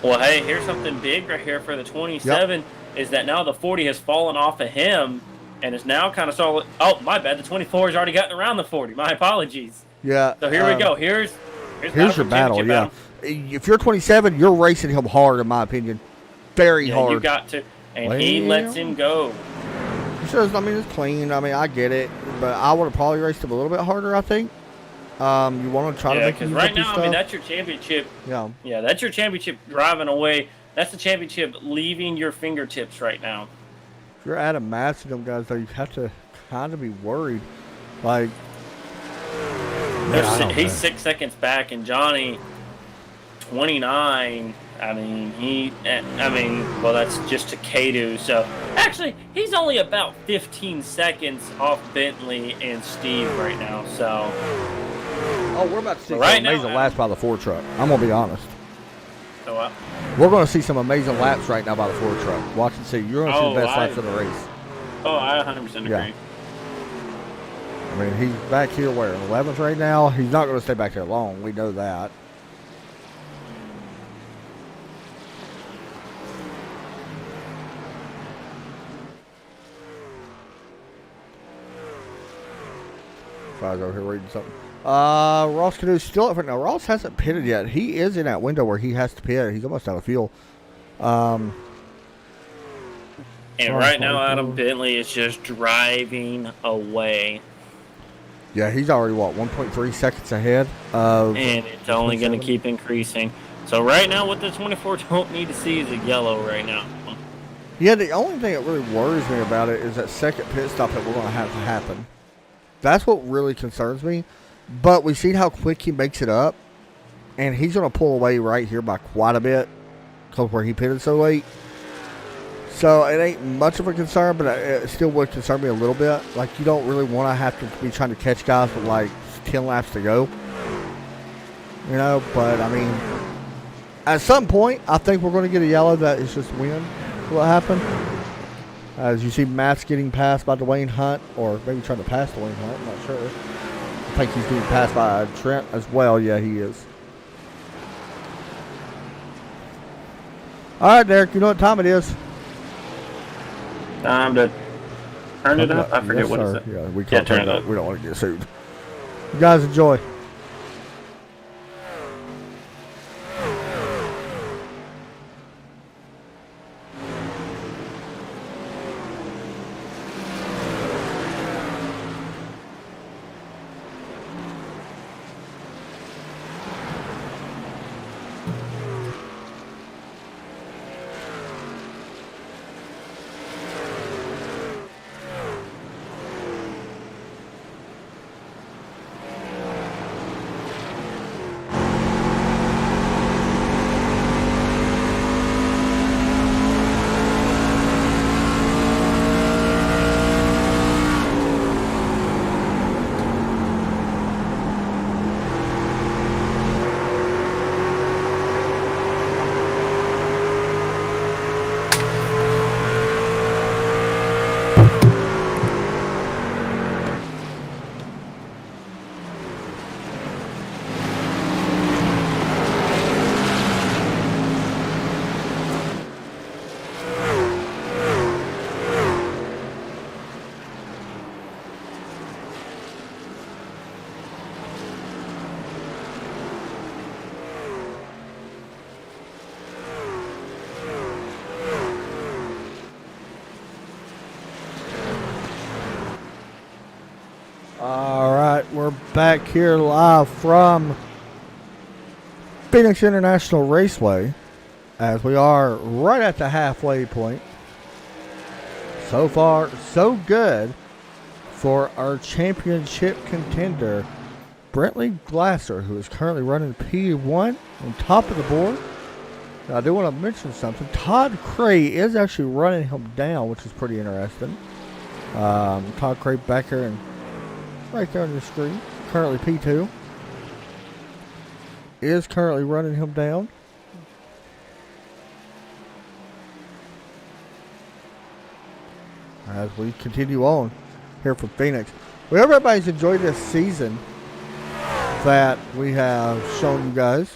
Well, hey, here's something big right here for the 27 is that now the 40 has fallen off of him and is now kind of solid. Oh, my bad. The 24 has already gotten around the 40. My apologies. Yeah. So here we go. Here's your battle, yeah. If you're 27, you're racing him hard, in my opinion. Very hard. You got to. And he lets him go. He says, it's clean. I get it. But I would have probably raced him a little bit harder, I think. You want to try to make him use right now, that's your championship. Yeah. Yeah, that's your championship driving away. That's the championship leaving your fingertips right now. If you're Adam Matz and them guys, though, you have to kind of be worried. Like, he's 6 seconds back, and Johnny, 29. Well, that's just to K2. So, actually, he's only about 15 seconds off Bentley and Steve right now. So, we're about to see some amazing laps by the 4 truck. I'm going to be honest. So what? We're going to see some amazing laps right now by the 4 truck. Watch and see. You're going to see the best laps of the race. Oh, I 100% agree. Yeah. He's back here where? 11th right now? He's not going to stay back there long. We know that. I was over here reading something. Ross Canoe's still up right now. Ross hasn't pitted yet. He is in that window where he has to pit. He's almost out of fuel. And right now, Adam Bentley is just driving away. Yeah, he's already, 1.3 seconds ahead of... And it's only going to keep increasing. So right now, what the 24 don't need to see is a yellow right now. Yeah, the only thing that really worries me about it is that second pit stop that we're going to have to happen. That's what really concerns me. But we've seen how quick he makes it up. And he's going to pull away right here by quite a bit because where he pitted so late. So it ain't much of a concern, but it still would concern me a little bit. Like, you don't really want to have to be trying to catch guys with like 10 laps to go. You know, but I mean, at some point, I think we're going to get a yellow that is just wind. What happened? As you see, Matt's getting passed by Dwayne Hunt, or maybe trying to pass Dwayne Hunt. I'm not sure. I think he's getting passed by Trent as well. Yeah, he is. All right, Derek, you know what time it is. Time to turn it up. I forget yes, what sir. it is. Yeah, we Yeah, can't turn it up. We don't want to get sued. You guys enjoy. All right, we're back here live from Phoenix International Raceway as we are right at the halfway point. So far, so good for our championship contender, Brentley Glasser, who is currently running P1 on top of the board. Now, I do want to mention something. Todd Cray is actually running him down, which is pretty interesting. Todd Cray back here and right there on your screen, currently P2, is currently running him down. As we continue on here from Phoenix. We hope everybody's enjoyed this season that we have shown you guys.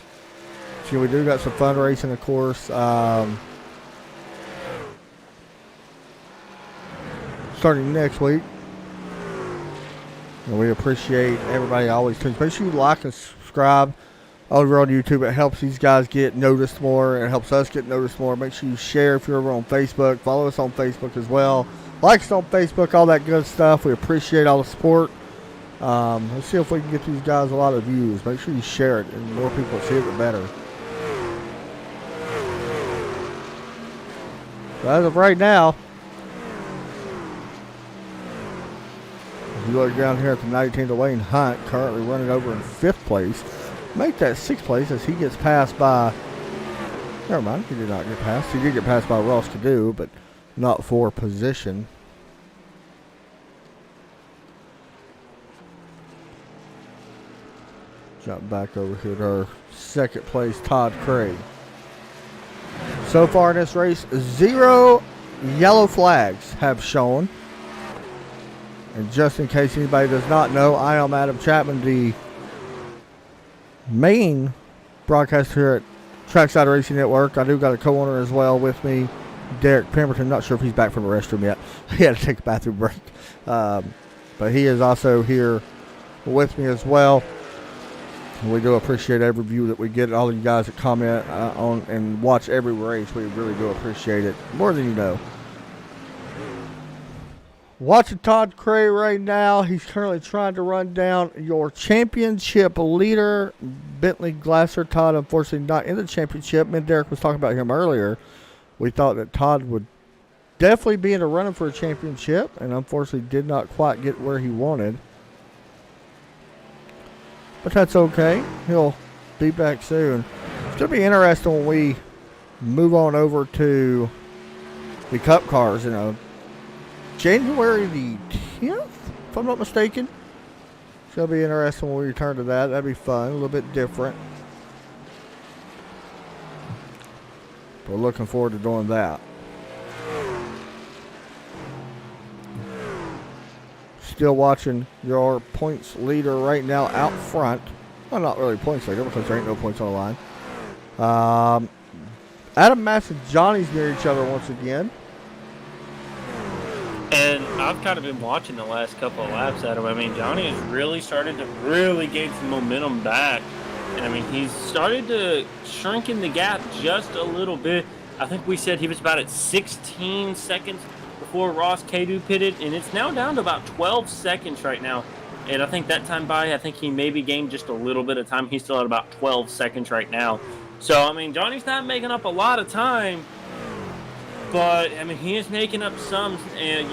So we do got some fun racing, of course. Starting next week. And we appreciate everybody always tunes. Make sure you like and subscribe over on YouTube. It helps these guys get noticed more. It helps us get noticed more. Make sure you share if you're over on Facebook. Follow us on Facebook as well. Like us on Facebook, all that good stuff. We appreciate all the support. Let's see if we can get these guys a lot of views. Make sure you share it. And the more people see it, the better. So as of right now, you look down here at the 19, Dwayne Hunt, currently running over in 5th place. Make that 6th place as he gets passed by, never mind, he did not get passed. He did get passed by Ross Cadu, but not for position. Jump back over here to our 2nd place, Todd Cray. So far in this race, 0 yellow flags have shown. And just in case anybody does not know, I am Adam Chapman, the main broadcaster here at Trackside Racing Network. I do got a co-owner as well with me, Derek Pemberton. Not sure if he's back from the restroom yet. He had to take a bathroom break. But he is also here with me as well. We do appreciate every view that we get. All of you guys that comment on and watch every race, we really do appreciate it. More than you know. Watching Todd Cray right now. He's currently trying to run down your championship leader, Bentley Glasser. Todd, unfortunately, not in the championship. Me and Derek was talking about him earlier. We thought that Todd would definitely be in a running for a championship, and unfortunately did not quite get where he wanted. but that's okay. He'll be back soon. It's going to be interesting when we move on over to the Cup cars, January the 10th, if I'm not mistaken. It's going to be interesting when we return to that. That'd be fun, a little bit different. We're looking forward to doing that. Still watching your points leader right now out front. Well, not really points leader because there ain't no points on the line. Adam Mass and Johnny's near each other once again. And I've kind of been watching the last couple of laps, Adam. I mean, Johnny has really started to really gain some momentum back. And, I mean, he's started to shrink in the gap just a little bit. I think we said he was about at 16 seconds before Ross Cadu pitted, and it's now down to about 12 seconds right now. And I think that time by, I think he maybe gained just a little bit of time. He's still at about 12 seconds right now. So, I mean, Johnny's not making up a lot of time, but, I mean, he is making up some. And,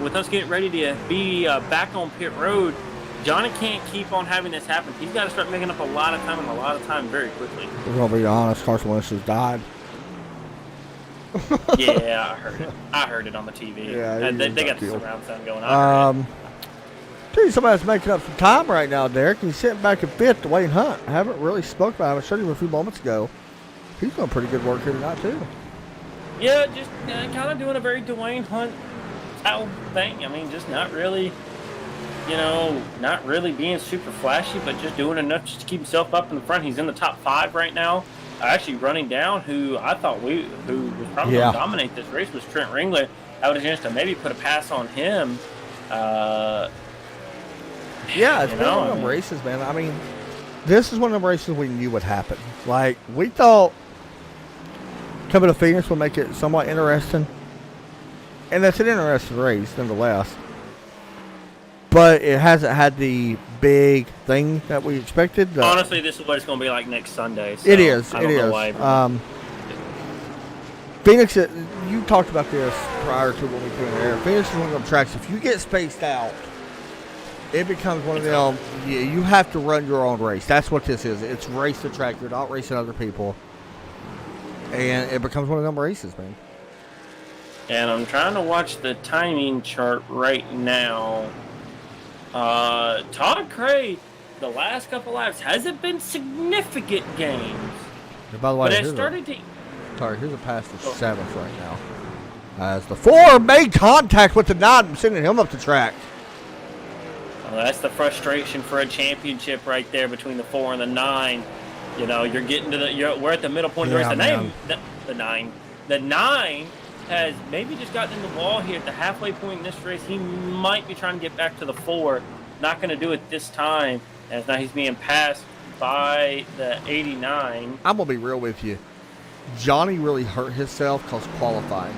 with us getting ready to be back on pit road, Johnny can't keep on having this happen. He's got to start making up a lot of time and a lot of time very quickly. We're going to be honest, Carson Wentz has died. Yeah, I heard it. I heard it on the TV. Yeah, they got the surround sound going on. Dude, somebody's making up some time right now, Derek. He's sitting back in fifth, Dwayne Hunt. I haven't really spoke about him. I showed him a few moments ago. He's doing pretty good work here tonight, too. Yeah, just kind of doing a very Dwayne Hunt style thing. I mean, just not really, not really being super flashy, but just doing enough just to keep himself up in the front. He's in the top 5 right now. Actually running down who I thought who was probably going to dominate this race was Trent Ringler. I would have chance to maybe put a pass on him. Yeah, it's been one of them races, man. I mean, this is one of them races we knew would happen. Like, we thought coming to Phoenix would make it somewhat interesting. And that's an interesting race, nonetheless. But it hasn't had the big thing that we expected. Honestly, this is what it's going to be like next Sunday. So it is. I don't know why. Phoenix, you talked about this prior to when we put in there. Phoenix is one of them tracks. If you get spaced out, it becomes one of them. You have to run your own race. That's what this is. It's race the track. You're not racing other people. And it becomes one of them races, man. And I'm trying to watch the timing chart right now. Todd Cray, the last couple laps, hasn't been significant gains. And by the way, but it started to... Sorry, here's a pass for 7th right now. As the 4 made contact with the 9, sending him up the track. Well, that's the frustration for a championship right there between the 4 and the 9. You're getting to we're at the middle point of the race. The 9 has maybe just gotten in the wall here at the halfway point in this race. He might be trying to get back to the 4. Not going to do it this time, as now he's being passed by the 89. I'm going to be real with you. Johnny really hurt himself because qualifying.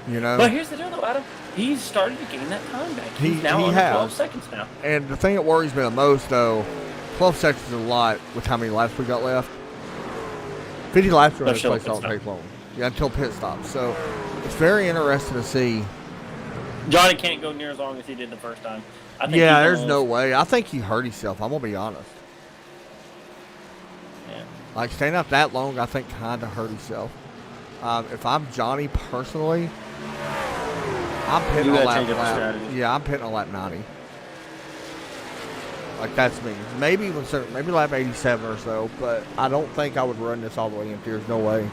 But here's the deal, though, Adam. He's started to gain that time back. He's now on 12 seconds now. And the thing that worries me the most, though, 12 seconds is a lot with how many laps we got left. 50 laps around this place don't take long. Yeah, until pit stop. So it's very interesting to see. Johnny can't go near as long as he did the first time. I think there's no way. I think he hurt himself. I'm going to be honest. Yeah. Like, staying up that long, I think kind of hurt himself. If I'm Johnny personally, I'm pitting on lap. Yeah, I'm pitting on lap 90. Like, that's me. Maybe lap 87 or so, but I don't think I would run this all the way in. There's no way.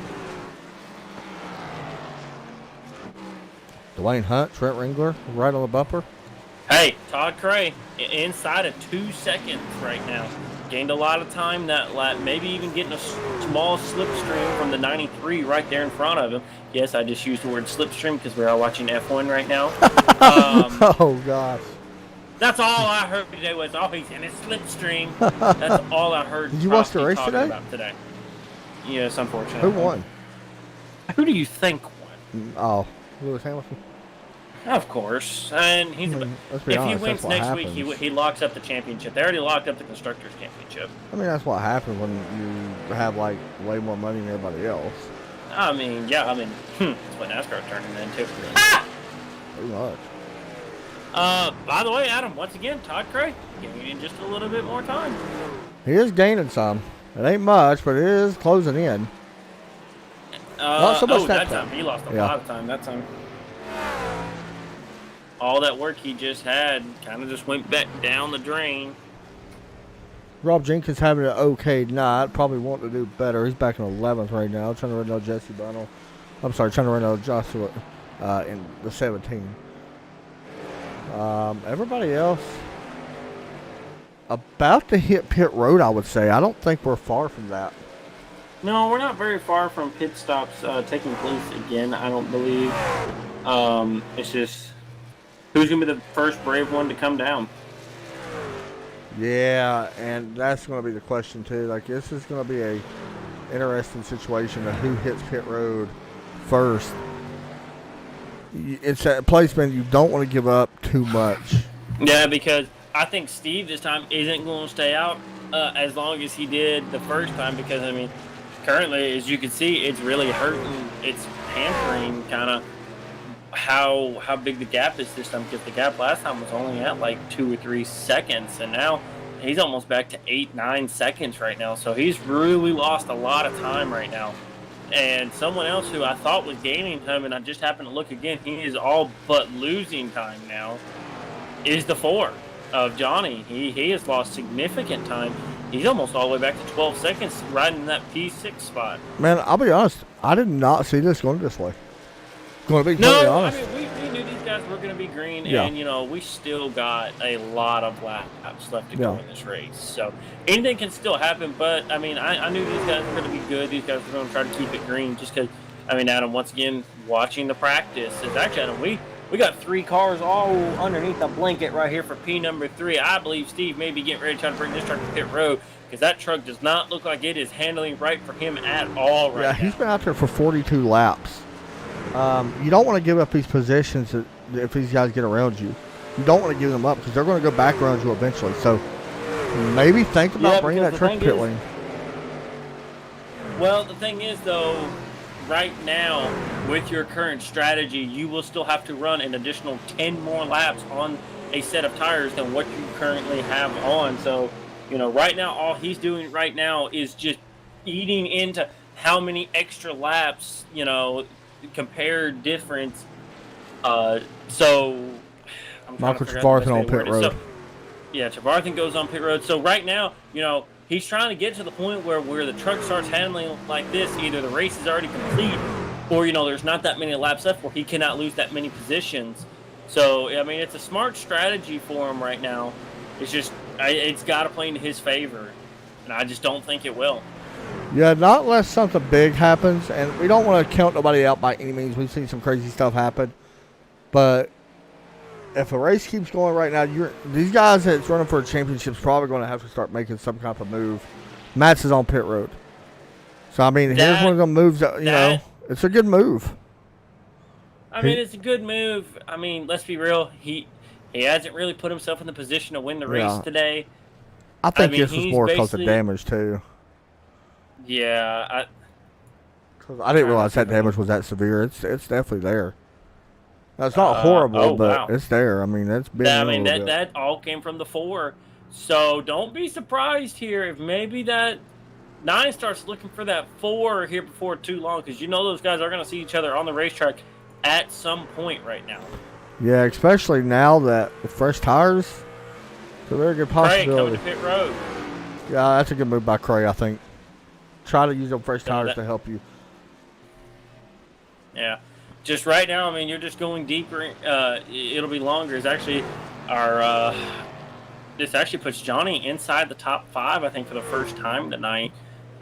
Dwayne Hunt, Trent Ringler, right on the bumper. Hey, Todd Cray, inside of 2 seconds right now. Gained a lot of time that lap, maybe even getting a small slipstream from the 93 right there in front of him. Yes, I just used the word slipstream because we're all watching F1 right now. Oh, gosh. That's all I heard today was, he's in his slipstream. That's all I heard. Did you watch the race today? About today? Yes, unfortunately. Who won? Who do you think won? Oh, Lewis Hamilton. Of course, and if he wins next week, he locks up the championship. They already locked up the Constructors' Championship. I mean, that's what happens when you have, like, way more money than everybody else. I mean, that's what NASCAR's turning into. Pretty much. By the way, Adam, once again, Todd Cray gaining just a little bit more time. He is gaining some. It ain't much, but it is closing in. Not so much that time. He lost a lot of time that time. All that work he just had kind of just went back down the drain. Rob Jenkins having an okay night. Probably wanting to do better. He's back in 11th right now. Trying to run out Jesse Bunnell. I'm sorry, trying to run out Joshua in the 17. Everybody else about to hit pit road, I would say. I don't think we're far from that. No, we're not very far from pit stops taking place again, I don't believe. It's just who's going to be the first brave one to come down? Yeah, and that's going to be the question, too. Like, this is going to be a interesting situation of who hits pit road first. It's a placement you don't want to give up too much. Yeah, because I think Steve this time isn't going to stay out as long as he did the first time because, I mean, currently, as you can see, it's really hurting. It's hampering kind of how big the gap is this time because the gap last time was only at like 2 or 3 seconds, and now he's almost back to 8-9 seconds right now. So he's really lost a lot of time right now. And someone else who I thought was gaining time, and I just happened to look again, he is all but losing time now, is the 4 of Johnny. He has lost significant time. He's almost all the way back to 12 seconds riding in that P6 spot. Man, I'll be honest. I did not see this going this way. Going to be totally honest. I mean, we knew these guys were going to be green, Yeah. and, you know, we still got a lot of laps left to go in this race. So anything can still happen, but, I mean, I knew these guys were going to be good. These guys were going to try to keep it green just because, I mean, Adam, once again, watching the practice, is actually, Adam, we got 3 cars all underneath the blanket right here for P number 3. I believe Steve may be getting ready to try to bring this truck to pit road because that truck does not look like it is handling right for him at all right now. Yeah, he's been out there for 42 laps. You don't want to give up these positions if these guys get around you. You don't want to give them up because they're going to go back around you eventually. So maybe think about bringing that truck to pit lane. Well, the thing is, though, right now, with your current strategy, you will still have to run an additional 10 more laps on a set of tires than what you currently have on. So, you know, right now, all he's doing right now is just eating into how many extra laps, you know, compared difference. So, Michael Trevarthen on pit road. So, yeah, Trevarthen goes on pit road. So right now, you know, he's trying to get to the point where the truck starts handling like this. Either the race is already complete or, you know, there's not that many laps left where he cannot lose that many positions. So, I mean, it's a smart strategy for him right now. It's just, it's got to play into his favor. And I just don't think it will. Yeah, not unless something big happens, and we don't want to count nobody out by any means. We've seen some crazy stuff happen. But if a race keeps going right now, these guys that's running for a championship is probably going to have to start making some kind of move. Matt's is on pit road. So, I mean, here's one of them moves that, you know, it's a good move. I mean, it's a good move. I mean, let's be real. He hasn't really put himself in the position to win the race today. I think this was more because of damage, too. Yeah. I didn't realize that damage was that severe. It's definitely there. Now, it's not horrible, but it's there. I mean, that's been. I mean, that all came from the 4. So don't be surprised here if maybe that 9 starts looking for that 4 here before too long, because you know those guys are going to see each other on the racetrack at some point right now. Yeah, especially now that with fresh tires, it's a very good possibility. Cray coming to pit road. Yeah, that's a good move by Cray, I think. Try to use them fresh tires to help you. Yeah. Just right now, I mean, you're just going deeper. It'll be longer. It's actually this actually puts Johnny inside the top 5, I think, for the first time tonight.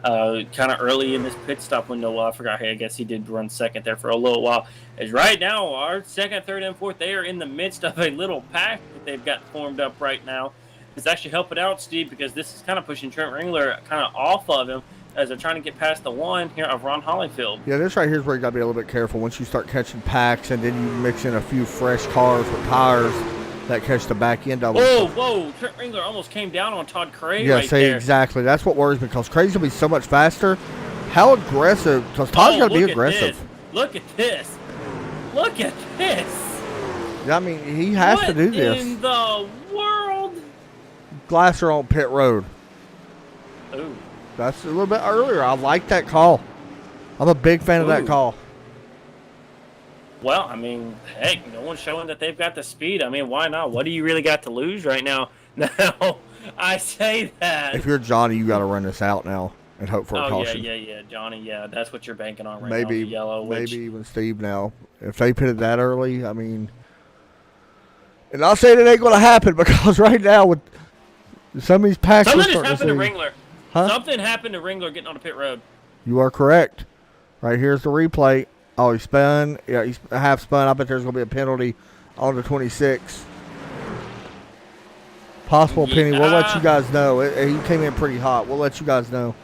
Kind of early in this pit stop window. Well, I forgot. Hey, I guess he did run second there for a little while. As right now, our second, third, and fourth, they are in the midst of a little pack that they've got formed up right now. It's actually helping out Steve because this is kind of pushing Trent Ringler kind of off of him as they're trying to get past the 1 here of Ron Hollyfield. Yeah, this right here is where you got to be a little bit careful. Once you start catching packs and then you mix in a few fresh cars with tires that catch the back end of them. Whoa. Trent Ringler almost came down on Todd Cray right there. Exactly. That's what worries me because Cray's going to be so much faster. How aggressive? Because Todd's got to be aggressive. Look at this. I mean, he has to do What this. in the world? Glasser on pit road. Ooh. That's a little bit earlier. I like that call. I'm a big fan of that Ooh. call. Well, I mean, heck, no one's showing that they've got the speed. I mean, why not? What do you really got to lose right now? Now, I say that. If you're Johnny, you got to run this out now and hope for a caution. Yeah, Johnny, yeah, that's what you're banking on right Maybe, now. The yellow, maybe even Steve now. If they pitted that early, I mean, and I'll say it ain't going to happen because right now with some of these packs, something has happened to Ringler. Huh? Something happened to Ringler getting on the pit road. You are correct. Right here's the replay. Oh, he spun. Yeah, he's half spun. I bet there's going to be a penalty on the 26. Possible penny. We'll let you guys know. He came in pretty hot. We'll let you guys know.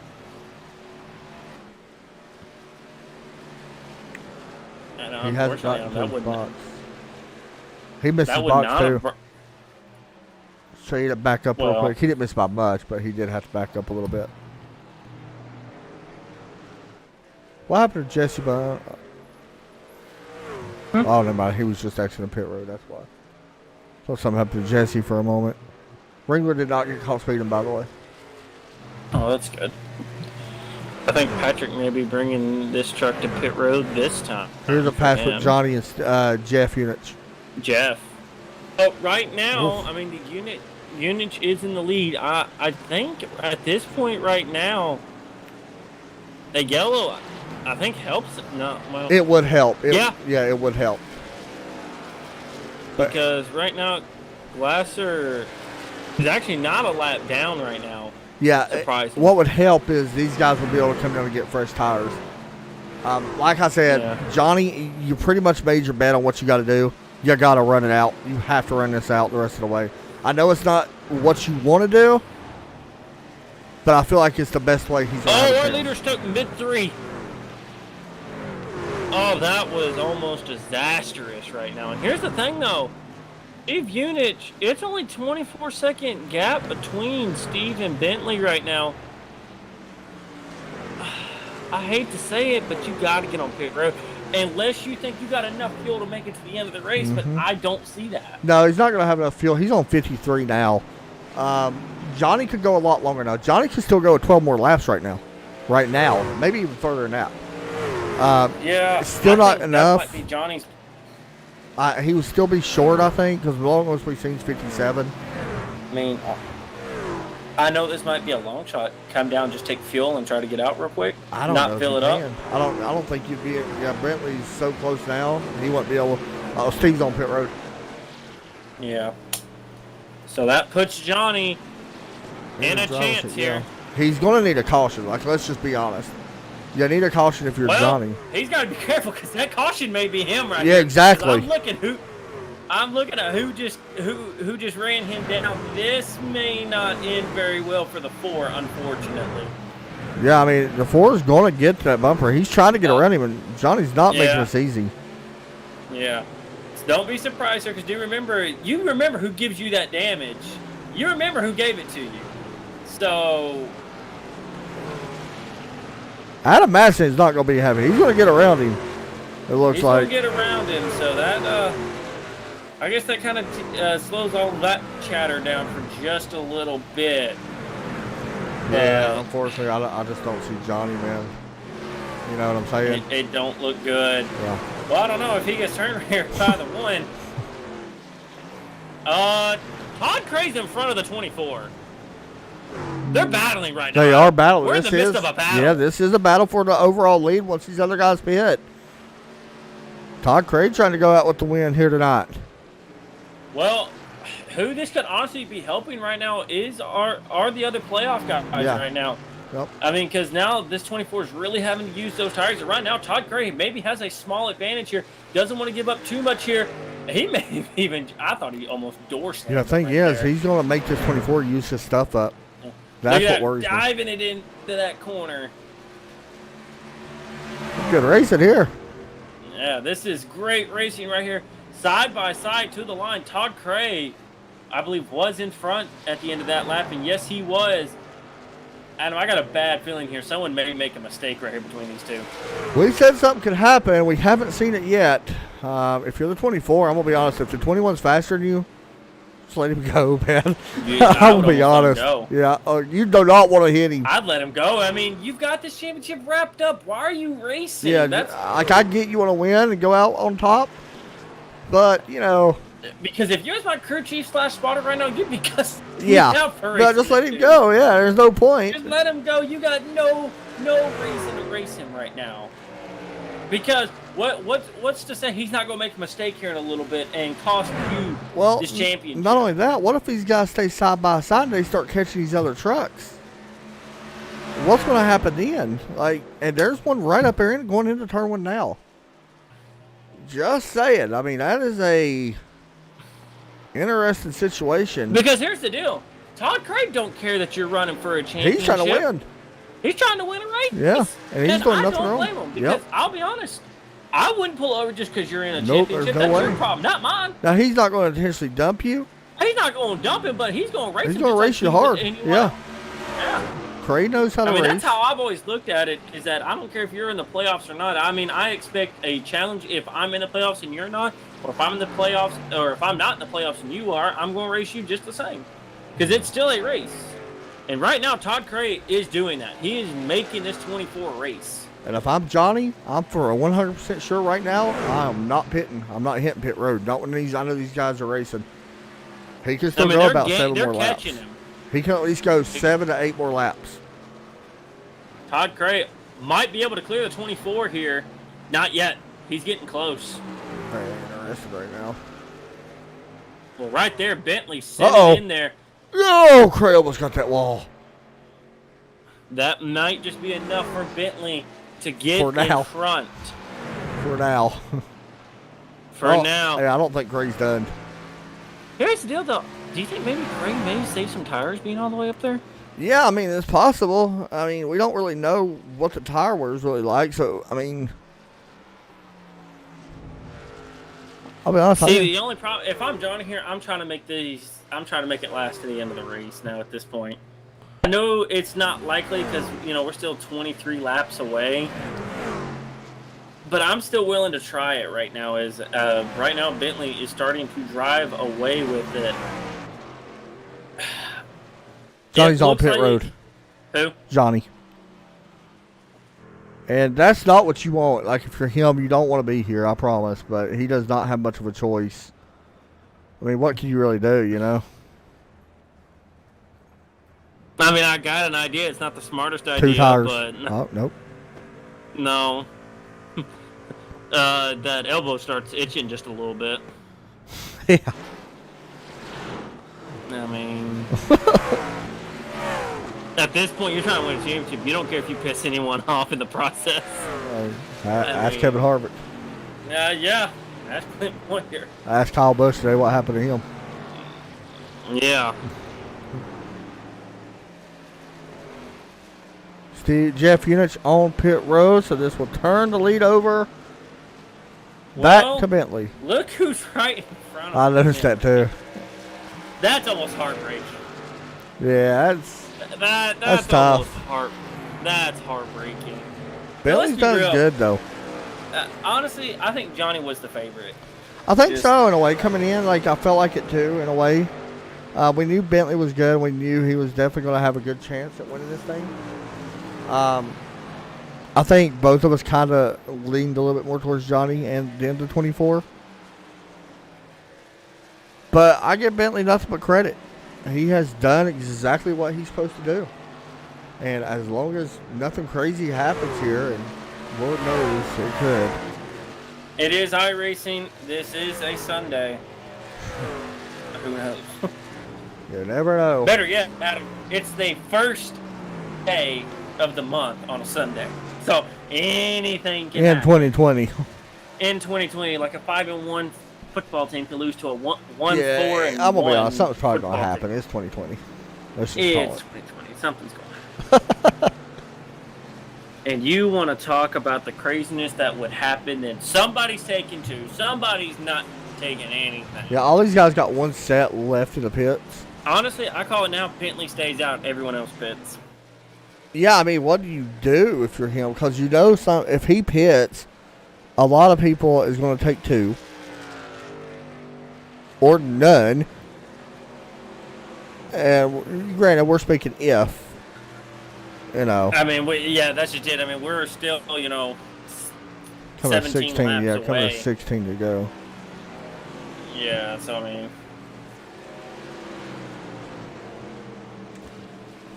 And He hasn't gotten to his box. He missed his would box not too. have. So he had to back up real Well- quick. He didn't miss by much, but he did have to back up a little bit. What happened to Jesse? Oh, never mind. He was just exiting pit road. That's why. So something happened to Jesse for a moment. Ringler did not get caught speeding, by the way. Oh, that's good. I think Patrick may be bringing this truck to pit road this time. Here's a pass him. with Johnny and Jeff Units. Jeff. But right now, I mean, the unit is in the lead. I think at this point right now, the yellow, I think helps. No, well, It would help. Yeah. Yeah, it would help. But because right now, Glasser is actually not a lap down right now. yeah, Surprising. what would help is these guys would be able to come down and get fresh tires. Like I said, Yeah. Johnny, you pretty much made your bet on what you got to do. You got to run it out. You have to run this out the rest of the way. I know it's not what you want to do, but I feel like it's the best way he's going Oh, our leader stuck mid-3. Oh, that was almost disastrous right now. And here's the thing, though. Steve Unich, it's only 24-second gap between Steve and Bentley right now. I hate to say it, but you got to get on pit road. Unless you think you got enough fuel to make it to the end of the race, but I don't see that. No, he's not going to have enough fuel. He's on 53 now. Johnny could go a lot longer now. Johnny could still go 12 more laps right now. Right now. Maybe even further than that. Yeah. Still I not think enough. That might be Johnny's. He would still be short, I think, because the longest we've seen is 57. I mean, I know this might be a long shot. Come down, just take fuel and try to get out real quick. I don't not know if fill you it up. can. I don't think you'd be. Yeah, Bentley's so close now. He wouldn't be able. Oh, Steve's on pit road. Yeah. So that puts Johnny in a chance here. He's going to need a caution. Like, let's just be honest. You need a caution if you're Well, Johnny. he's got to be careful because that caution may be him right here. Yeah, exactly. I'm looking at who just ran him down. This may not end very well for the 4, unfortunately. Yeah, I mean, the 4 is going to get to that bumper. He's trying to get around him, and Johnny's not making this easy. Yeah. So don't be surprised, sir, because you remember who gives you that damage. You remember who gave it to you. So Adam Madison is not going to be happy. He's going to get around him. It looks he's like. going to get around him. So that, I guess that kind of slows all that chatter down for just a little bit. Yeah, unfortunately, I just don't see Johnny, man. You know what I'm saying? It don't look good. Yeah. Well, I don't know if he gets turned here by the 1. Todd Cray's in front of the 24. They're battling right now. They are battling. We're in the midst of a battle. Yeah, this is a battle for the overall lead once these other guys pit. Todd Craig trying to go out with the win here tonight. Well, who this could honestly be helping right now are the other playoff guys right now. Yep. I mean, because now this 24 is really having to use those tires. Right now, Todd Craig maybe has a small advantage here. Doesn't want to give up too much here. He may even, I thought he almost door slammed. Yeah, the thing is, he's going to make this 24 use his stuff up. That's what worries me. Diving it into that corner. Good racing here. Yeah, this is great racing right here. Side by side to the line. Todd Craig, I believe, was in front at the end of that lap. And yes, he was. Adam, I got a bad feeling here. Someone may make a mistake right here between these two. We said something could happen. We haven't seen it yet. If you're the 24, I'm going to be honest. If the 21's faster than you, just let him go, man. Yeah, I'm going to be honest. Yeah, you do not want to hit him. I'd let him go. I mean, you've got this championship wrapped up. Why are you racing? Yeah, like I get you want to win and go out on top, but because if you was my crew chief / spotter right now, you'd be cussing. Yeah, no, just let him go. Yeah, there's no point. Just let him go. You got no reason to race him right now. Because what's to say he's not going to make a mistake here in a little bit and cost you this championship? Not only that, what if these guys stay side by side and they start catching these other trucks? What's going to happen then? And there's one right up there going into turn 1 now. Just saying. I mean, that is a interesting situation. Because here's the deal. Todd Craig don't care that you're running for a championship. He's trying to win. He's trying to win a race. Yeah, and he's doing nothing wrong. I don't blame him because I'll be honest, I wouldn't pull over just because you're in a championship. There's no way. That's your problem, not mine. Now he's not going to intentionally dump you. He's not going to dump him, but he's going to race. He's going to race you hard. Yeah. Craig knows how to race. That's how I've always looked at it. Is that I don't care if you're in the playoffs or not. I mean, I expect a challenge if I'm in the playoffs and you're not, or if I'm in the playoffs, or if I'm not in the playoffs and you are. I'm going to race you just the same, because it's still a race. And right now, Todd Craig is doing that. He is making this 24 race. And if I'm Johnny, I'm for a 100% sure right now, I am not pitting. I'm not hitting pit road. Not when I know these guys are racing. He can still go about 7 more laps. Him. He can at least go 7 to 8 more laps. Todd Craig might be able to clear the 24 here. Not yet. He's getting close. Very interested right now. Well, right there, Bentley sitting in there. Oh, Craig almost got that wall. That might just be enough for Bentley to get in front. For now. For now. Yeah, I don't think Craig's done. Here's the deal, though. Do you think maybe Craig may save some tires being all the way up there? Yeah, I mean, it's possible. I mean, we don't really know what the tire wear is really like, so, I mean... I'll be honest. See, the only problem... If I'm Johnny here, I'm trying to make it last to the end of the race now at this point. I know it's not likely because, we're still 23 laps away. But I'm still willing to try it right now. Right now, Bentley is starting to drive away with it. Johnny's on pit road. Who? Johnny. And that's not what you want. Like, if you're him, you don't want to be here, I promise. But he does not have much of a choice. I mean, what can you really do, I mean, I got an idea. It's not the smartest idea. 2 tires. But oh, nope. No. That elbow starts itching just a little bit. Yeah. I mean... At this point, you're trying to win a championship. You don't care if you piss anyone off in the process. Ask Kevin Harvick. Yeah. That's the point here. I asked Kyle Busch today what happened to him. Yeah. Jeff Unich on pit road, so this will turn the lead over back to Bentley. Look who's right in front of him. I noticed that too. That's almost heartbreaking. Yeah, that's tough. That's heartbreaking. Bentley's done good though. Honestly, I think Johnny was the favorite. I think so in a way. Coming in, I felt like it too in a way. We knew Bentley was good. We knew he was definitely going to have a good chance at winning this thing. I think both of us kind of leaned a little bit more towards Johnny and then the 24. But I give Bentley nothing but credit. He has done exactly what he's supposed to do. And as long as nothing crazy happens here, and Lord knows it could. It is iRacing. This is a Sunday. Who knows? You never know. Better yet, Adam, it's the first day of the month on a Sunday. So anything can happen. 2020. In 2020, like a 5-1 football team could lose to a 1-4 and I'm gonna be honest, something's probably gonna happen. It's 2020. It's 2020. Something's gonna happen. And you want to talk about the craziness that would happen, then somebody's taking 2. Somebody's not taking anything. Yeah, all these guys got one set left in the pits. Honestly, I call it now. Bentley stays out. Everyone else pits. Yeah, I mean, what do you do if you're him? Because you know, if he pits, a lot of people is going to take 2 or none. And granted, we're speaking if, you know. I mean, that's just it. I mean, we're still, Coming 17 16, laps away. coming to 16 to go. Yeah, so I mean.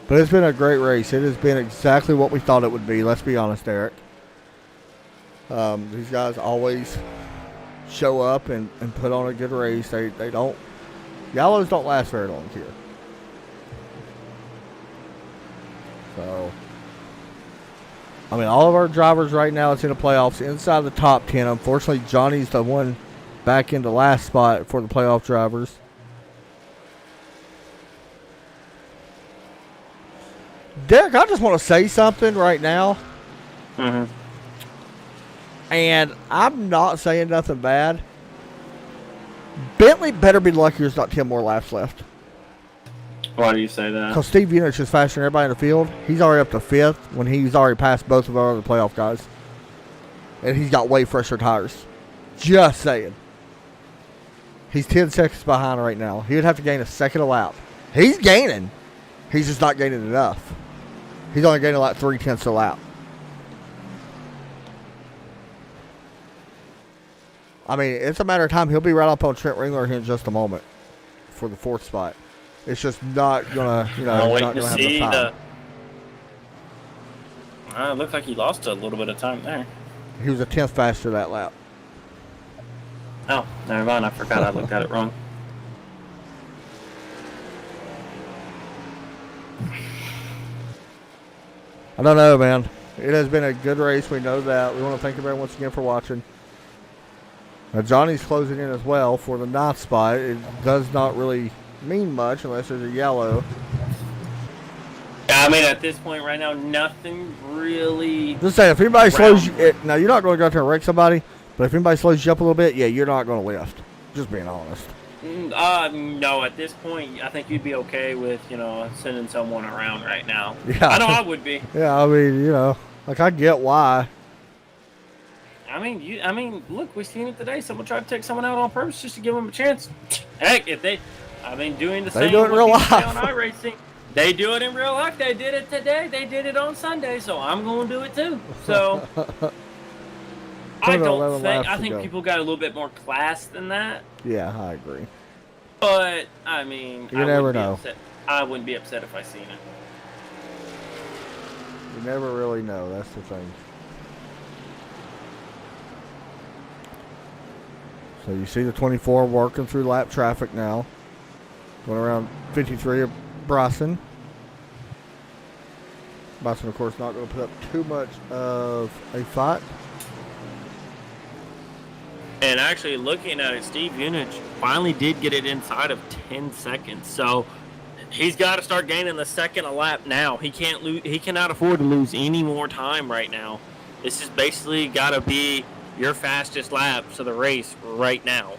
But it's been a great race. It has been exactly what we thought it would be. Let's be honest, Eric. These guys always show up and put on a good race. They don't. Yellows don't last very long here. So, I mean, all of our drivers right now it's in the playoffs inside the top 10. Unfortunately, Johnny's the one back into last spot for the playoff drivers. Derek, I just want to say something right now. Mm-hmm. And I'm not saying nothing bad. Bentley better be lucky there's not 10 more laps left. Why do you say that? Because Steve Unich is faster than everybody in the field. He's already up to 5th when he's already passed both of our other playoff guys. And he's got way fresher tires. Just saying. He's 10 seconds behind right now. He would have to gain a second a lap. He's gaining. He's just not gaining enough. He's only gaining like 0.3 a lap. I mean, it's a matter of time. He'll be right up on Trent Ringler here in just a moment for the 4th spot. It's just not gonna, I'll wait not to gonna see have the time. it looked like he lost a little bit of time there. He was a 10th faster that lap. Oh, never mind. I forgot I looked at it wrong. I don't know, man. It has been a good race. We know that. We want to thank everybody once again for watching. Now, Johnny's closing in as well for the 9th spot. It does not really mean much unless there's a yellow. I mean, at this point right now, nothing really. Just saying, if anybody slows you, now you're not going to go out there and wreck somebody, but if anybody slows you up a little bit, yeah, you're not going to lift. Just being honest. No, at this point, I think you'd be okay with, sending someone around right now. Yeah. I know I would be. Yeah, I mean, I get why. I mean, look, we seen it today. Someone tried to take someone out on purpose just to give them a chance. Heck, doing the same. They do it in real life. On iRacing. They do it in real life. They did it today. They did it on Sunday, so I'm going to do it too. So I think people got a little bit more class than that. Yeah, I agree. But I mean, you never know. I wouldn't be upset if I seen it. You never really know. That's the thing. So you see the 24 working through lap traffic now. Going around 53 of Bryson. Bryson, of course, not going to put up too much of a fight. And actually, looking at it, Steve Unich finally did get it inside of 10 seconds. So he's got to start gaining the second a lap now. He can't lose. He cannot afford to lose any more time right now. This is basically got to be your fastest laps of the race right now,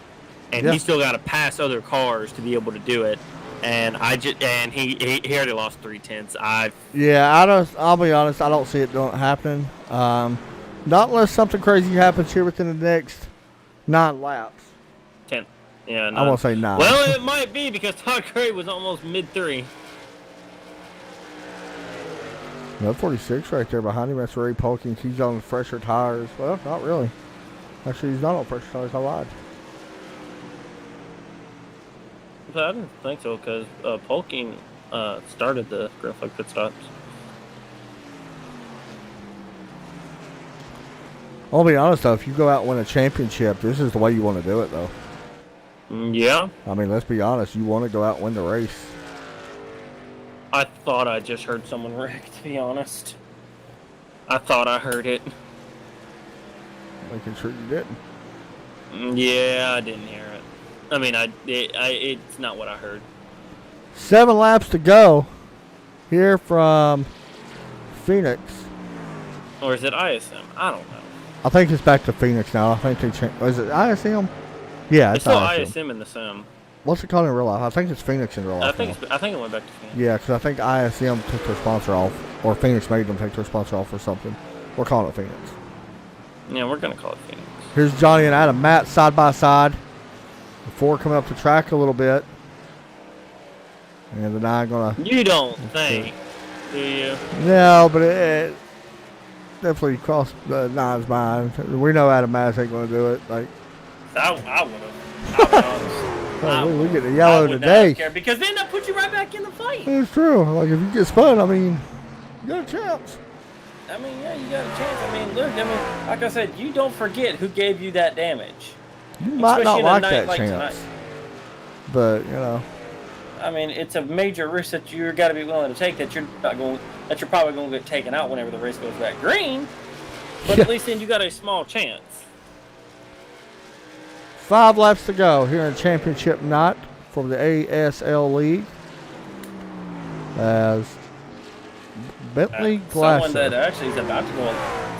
and he's still got to pass other cars to be able to do it. And he already lost 0.3. I'll be honest. I don't see it happening. Not unless something crazy happens here within the next 9 laps. 10. Yeah, 9. I won't say 9. Well, it might be because Todd Gray was almost mid-3. 46 right there behind him. That's Ray Polkins. He's on fresher tires. Well, not really. Actually, he's not on fresher tires. I lied. I didn't think so because Polking started the green flag pit stops. I'll be honest though, if you go out and win a championship, this is the way you want to do it though. Yeah. I mean, let's be honest. You want to go out and win the race. I thought I just heard someone wreck, to be honest. I thought I heard it. Making sure you didn't. Yeah, I didn't hear it. I mean, it's not what I heard. 7 laps to go here from Phoenix. Or is it ISM? I don't know. I think it's back to Phoenix now. I think they changed. Was it ISM? Yeah, it's still ISM in the sim. What's it called in real life? I think it's Phoenix in real life. I think it went back to Phoenix. Yeah, because I think ISM took their sponsor off, or Phoenix made them take their sponsor off or something. We're calling it Phoenix. Yeah, we're gonna call it Phoenix. Here's Johnny and Adam, Matt side by side. The 4 coming up the track a little bit, and the 9 gonna. You don't think, do you? No, but it definitely crossed the 9's mind. We know Adam Matt ain't gonna do it. Like I would have. we get the yellow today. Because then that puts you right back in the fight. It's true. Like if you get spun, I mean, you got a chance. I mean, yeah, you got a chance. I mean, look, like I said, you don't forget who gave you that damage. You might not Especially in a like night that like chance, tonight. but you know. I mean, it's a major risk that you're got to be willing to take. That you're probably going to get taken out whenever the race goes back green. But Yeah. at least then you got a small chance. 5 laps to go here in championship night for the ASL League. As Bentley Glasser. Someone that actually is about to go.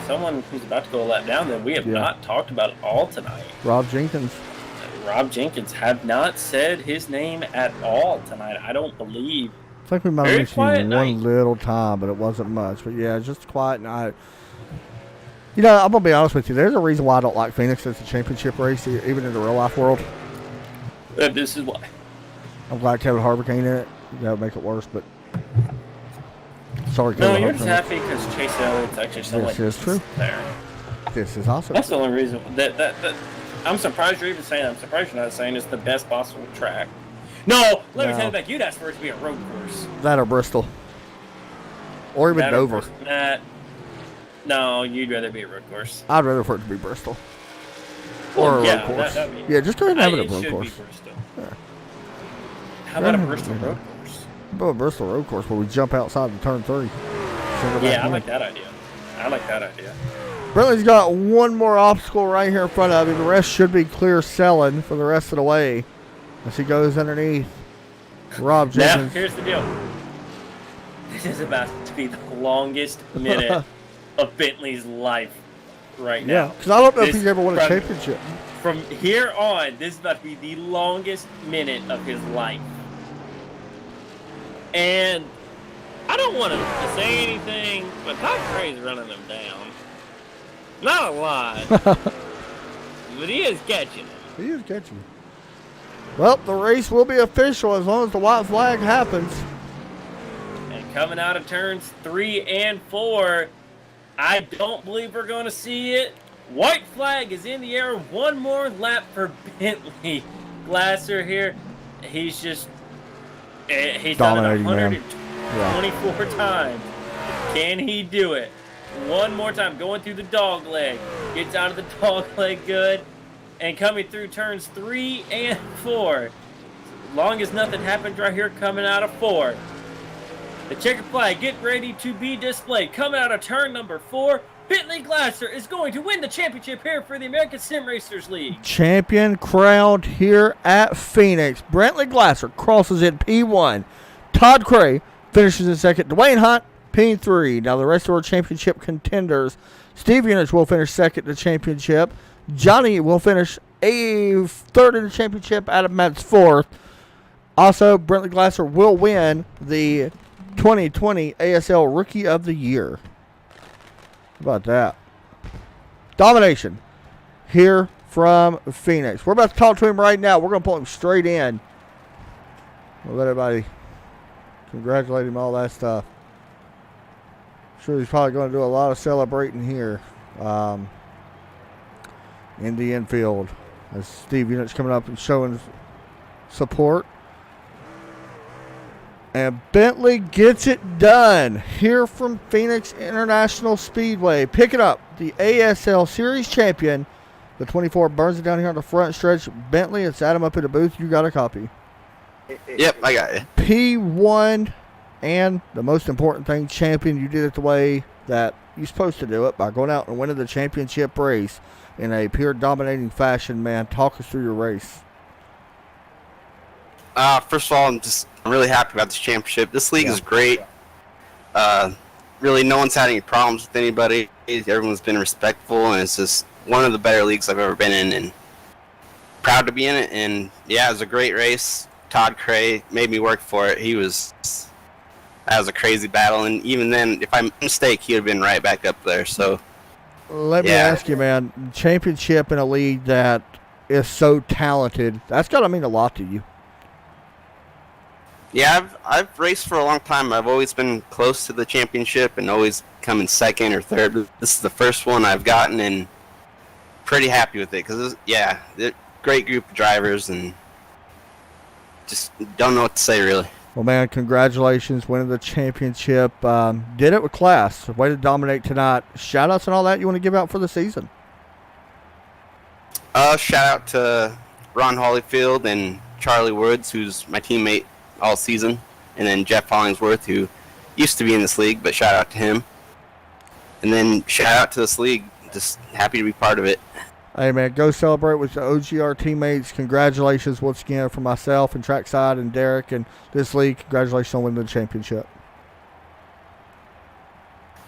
Someone who's about to go a lap down that we have not talked about at all tonight. Rob Jenkins. Rob Jenkins have not said his name at all tonight. I don't believe. I think we might have Very mentioned quiet one night. little time, but it wasn't much. But yeah, just a quiet night. You know, I'm gonna be honest with you. There's a reason why I don't like Phoenix as a championship race, even in the real life world. This is why. I'm glad Kevin Harvick ain't in it. That would make it worse, but sorry, No, Kevin you're Harvick. just happy because Chase Elliott's actually still This is true. there. This is awesome. That's the only reason that I'm surprised you're even saying. I'm surprised you're not saying it's the best possible track. No, let me No. tell you back. You'd ask for it to be a road course. That or Bristol, or even That or Dover. Nah. No, you'd rather be a road course. I'd rather for it to be Bristol or a yeah, road course. that'd be- Yeah, just go ahead and have it It at road should course. be Bristol. Yeah. How about a Yeah. Bristol road course? But a Bristol road course where we jump outside the turn 3. Yeah, I like that idea. I like that idea. Brentley's got one more obstacle right here in front of him. The rest should be clear selling for the rest of the way as he goes underneath Rob Now, Jenkins. here's the deal. This is about to be the longest minute of Bentley's life right Yeah, now. because I don't know if This he's ever won a from- championship. From here on, this is about to be the longest minute of his life. And I don't want to say anything, but Todd Cray's running him down. Not a lot. But he is catching him. He is catching. Well, the race will be official as long as the white flag happens. And coming out of turns 3 and 4, I don't believe we're going to see it. White flag is in the air. One more lap for Bentley Glasser here. He's just... He's done it Dominating, man. 124 times. Can he do it? One more time. Going through the dog leg. Gets out of the dog leg good. And coming through turns 3 and 4. Long as nothing happens right here coming out of 4. The checkered flag get ready to be displayed. Coming out of turn number 4, Bentley Glasser is going to win the championship here for the American Sim Racers League. Champion crowned here at Phoenix. Bentley Glasser crosses in P1. Todd Cray finishes in second. Dwayne Hunt, P3. Now the rest of our championship contenders. Steve Unich will finish second in the championship. Johnny will finish a third in the championship. Adam Matt's fourth. Also, Bentley Glasser will win the 2020 ASL Rookie of the Year. How about that? Domination here from Phoenix. We're about to talk to him right now. We're going to pull him straight in. We'll let everybody congratulate him, all that stuff. Sure, he's probably going to do a lot of celebrating here in the infield as Steve Unit's coming up and showing support. And Bentley gets it done here from Phoenix International Speedway. Picking up the ASL Series champion. The 24 burns it down here on the front stretch. Bentley, it's Adam up in the booth. You got a copy. Yep, I got it. P1, and the most important thing, champion. You did it the way that you're supposed to do it, by going out and winning the championship race in a pure dominating fashion, man. Talk us through your race. First of all, I'm really happy about this championship. This league is great. Really, no one's had any problems with anybody. Everyone's been respectful, and it's just one of the better leagues I've ever been in. And proud to be in it. And yeah, it was a great race. Todd Cray made me work for it. That was a crazy battle, and even then, if I made a mistake, he would have been right back up there. So, Let me ask you, man, championship in a league that is so talented, that's got to mean a lot to you. Yeah, I've raced for a long time. I've always been close to the championship and always come in second or third. This is the first one I've gotten, and pretty happy with it because, they're a great group of drivers, and just don't know what to say, really. Well, man, congratulations, winning the championship. Did it with class. Way to dominate tonight. Shout-outs and all that you want to give out for the season? Shout out to Ron Holyfield and Charlie Woods, who's my teammate all season, and then Jeff Hollingsworth, who used to be in this league, but shout out to him. And then shout out to this league. Just happy to be part of it. Hey, man, go celebrate with the OGR teammates. Congratulations once again for myself and Trackside and Derek and this league. Congratulations on winning the championship.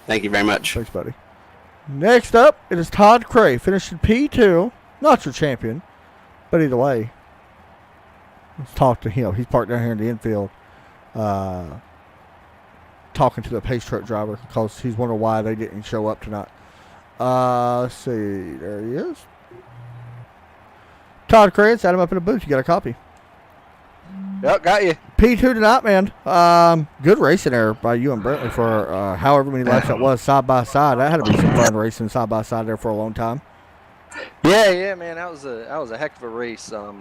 Thank you very much. Thanks, buddy. Next up, it is Todd Cray, finished in P2. Not your champion, but either way, let's talk to him. He's parked down here in the infield talking to the pace truck driver because he's wondering why they didn't show up tonight. Let's see. There he is. Todd Cray, add him up in the booth. You got a copy. Yep, got you. P2 tonight, man. Good racing there by you and Brentley for however many laps that was side by side. That had to be some fun racing side by side there for a long time. Yeah, man. That was a heck of a race. I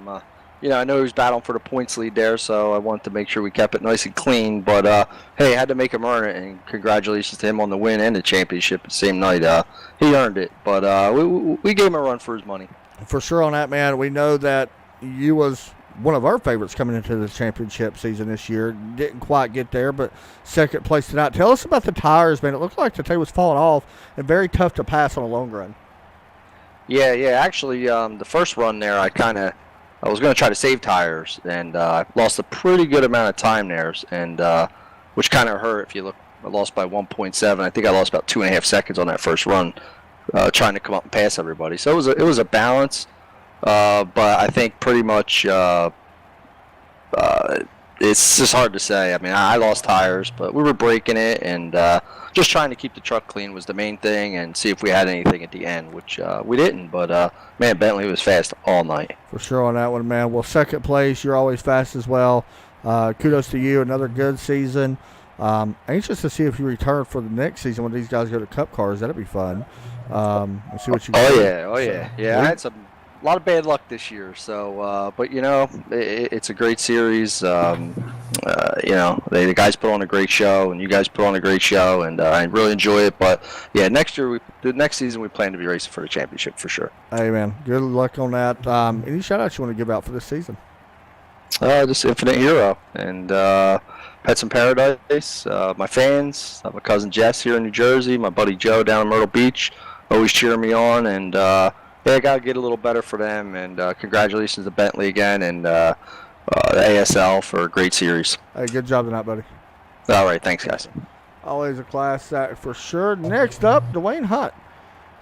know he was battling for the points lead there, so I wanted to make sure we kept it nice and clean. But hey, I had to make him earn it, and congratulations to him on the win and the championship the same night. He earned it, but we gave him a run for his money. For sure on that, man. We know that you was one of our favorites coming into the championship season this year. Didn't quite get there, but second place tonight. Tell us about the tires, man. It looked like the tail was falling off and very tough to pass on a long run. Yeah. Actually, the first run there, I was going to try to save tires, and I lost a pretty good amount of time there, and which kind of hurt. If you look, I lost by 1.7. I think I lost about 2.5 seconds on that first run, trying to come up and pass everybody. So it was a balance, but I think pretty much it's just hard to say. I mean, I lost tires, but we were breaking it, and just trying to keep the truck clean was the main thing, and see if we had anything at the end, which we didn't. But man, Bentley was fast all night. For sure on that one, man. Well, second place, you're always fast as well. Kudos to you. Another good season. Anxious to see if you return for the next season when these guys go to Cup Cars. That'll be fun. We'll see what you get. Oh yeah. I had a lot of bad luck this year, so but it's a great series. The guys put on a great show, and you guys put on a great show, and I really enjoy it. But yeah, the next season we plan to be racing for the championship for sure. Hey man, good luck on that. Any shout outs you want to give out for this season? Just Infinite Hero and Pets in Paradise, my fans, my cousin Jess here in New Jersey, my buddy Joe down in Myrtle Beach, always cheering me on, and I got to get a little better for them, and congratulations to Bentley again, and the ASL for a great series. Hey, good job tonight, buddy. All right, thanks, guys. Always a class act for sure. Next up, Dwayne Hunt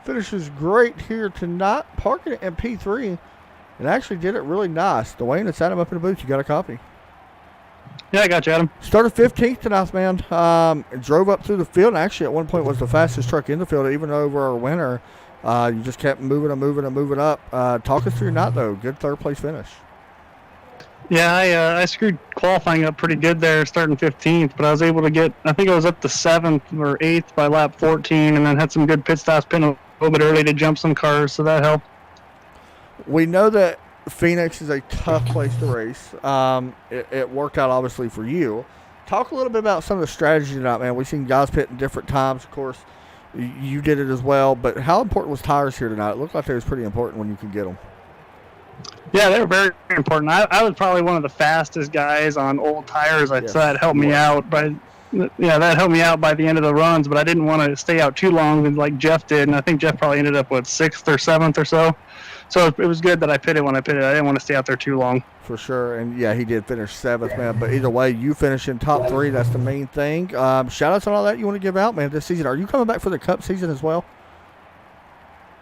finishes great here tonight, parking it in P3, and actually did it really nice. Dwayne, let's add him up in the booth. You got a copy? Yeah, I got you, Adam. Started 15th tonight, man. Drove up through the field, and actually at one point was the fastest truck in the field, even over our winner. You just kept moving up. Talk us through your night, though. Good third-place finish. Yeah, I screwed qualifying up pretty good there, starting 15th, but I was able to get, I think I was up to 7th or 8th by lap 14, and then had some good pit stops, pin a little bit early to jump some cars, so that helped. We know that Phoenix is a tough place to race. It worked out, obviously, for you. Talk a little bit about some of the strategy tonight, man. We've seen guys pitting different times, of course. You did it as well, but how important was tires here tonight? It looked like they was pretty important when you could get them. Yeah, they were very important. I was probably one of the fastest guys on old tires. So that helped me out. That helped me out by the end of the runs, but I didn't want to stay out too long like Jeff did, and I think Jeff probably ended up, 6th or 7th or so. So it was good that I pitted when I pitted. I didn't want to stay out there too long. For sure, and yeah, he did finish 7th, man. But either way, you finish in top 3. That's the main thing. Shout outs on all that you want to give out, man, this season. Are you coming back for the Cup season as well?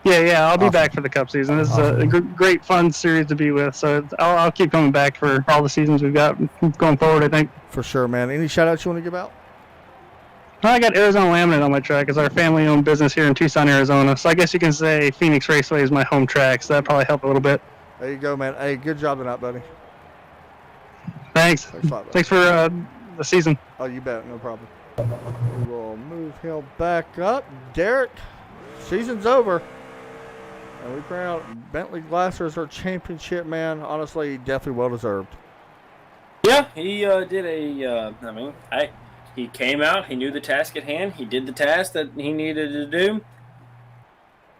Yeah, I'll be Awesome. back for the Cup season. This is a great, fun series to be with. So I'll keep coming back for all the seasons we've got going forward, I think. For sure, man. Any shout-outs you want to give out? I got Arizona Laminate on my track. It's our family-owned business here in Tucson, Arizona. So I guess you can say Phoenix Raceway is my home track, so that probably helped a little bit. There you go, man. Hey, good job tonight, buddy. Thanks. Thanks a lot, buddy. Thanks for the season. Oh, you bet. No problem. We will move him back up. Derek, season's over. And we crown Bentley Glasser as our championship man. Honestly, definitely well-deserved. Yeah, he did he came out, he knew the task at hand, he did the task that he needed to do.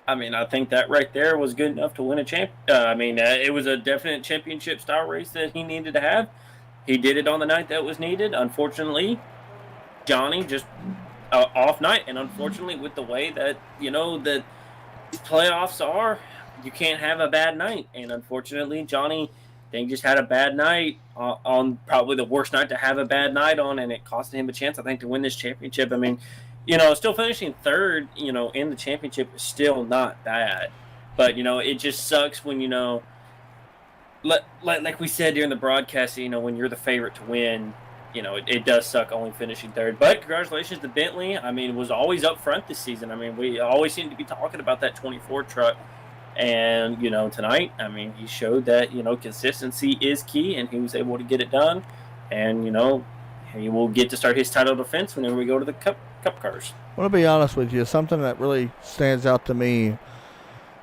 I mean, I think that right there was good enough to win a champ. It was a definite championship-style race that he needed to have. He did it on the night that was needed. Unfortunately, Johnny just off night, and unfortunately, with the way that that playoffs are, you can't have a bad night. And unfortunately, Johnny, they just had a bad night on probably the worst night to have a bad night on, and it cost him a chance, I think, to win this championship. I mean, still finishing third, in the championship is still not bad. But, it just sucks when, like we said during the broadcast, when you're the favorite to win, it does suck only finishing third. But congratulations to Bentley. I mean, was always up front this season. I mean, we always seem to be talking about that 24 truck. And, tonight, I mean, he showed that, consistency is key, and he was able to get it done. And, he will get to start his title defense whenever we go to the Cup cars. I want to be honest with you. Something that really stands out to me,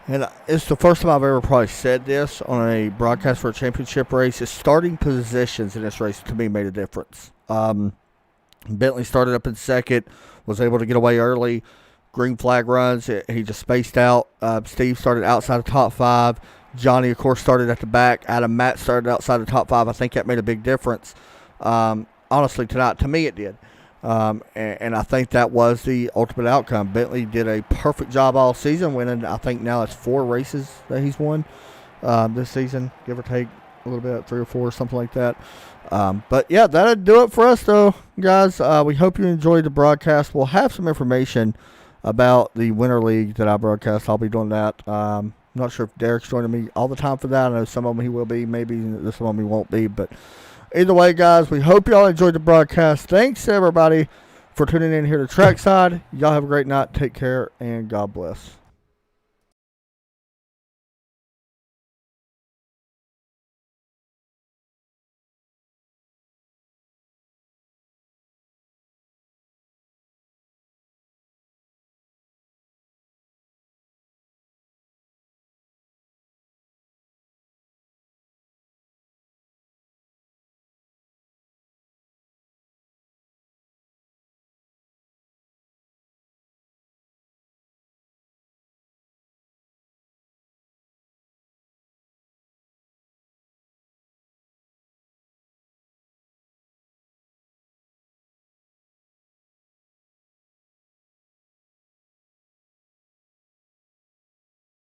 and it's the first time I've ever probably said this on a broadcast for a championship race, is starting positions in this race to me made a difference. Bentley started up in second, was able to get away early. Green flag runs, he just spaced out. Steve started outside the top 5. Johnny, of course, started at the back. Adam Matt started outside the top 5. I think that made a big difference. Honestly, tonight, to me, it did. And I think that was the ultimate outcome. Bentley did a perfect job all season, winning, I think now it's 4 races that he's won this season, give or take a little bit, 3 or 4, something like that. But, yeah, that'll do it for us, though, guys. We hope you enjoyed the broadcast. We'll have some information about the Winter League that I broadcast. I'll be doing that. I'm not sure if Derek's joining me all the time for that. I know some of them he will be, maybe some of them he won't be. But either way, guys, we hope y'all enjoyed the broadcast. Thanks, everybody, for tuning in here to Trackside. Y'all have a great night. Take care, and God bless.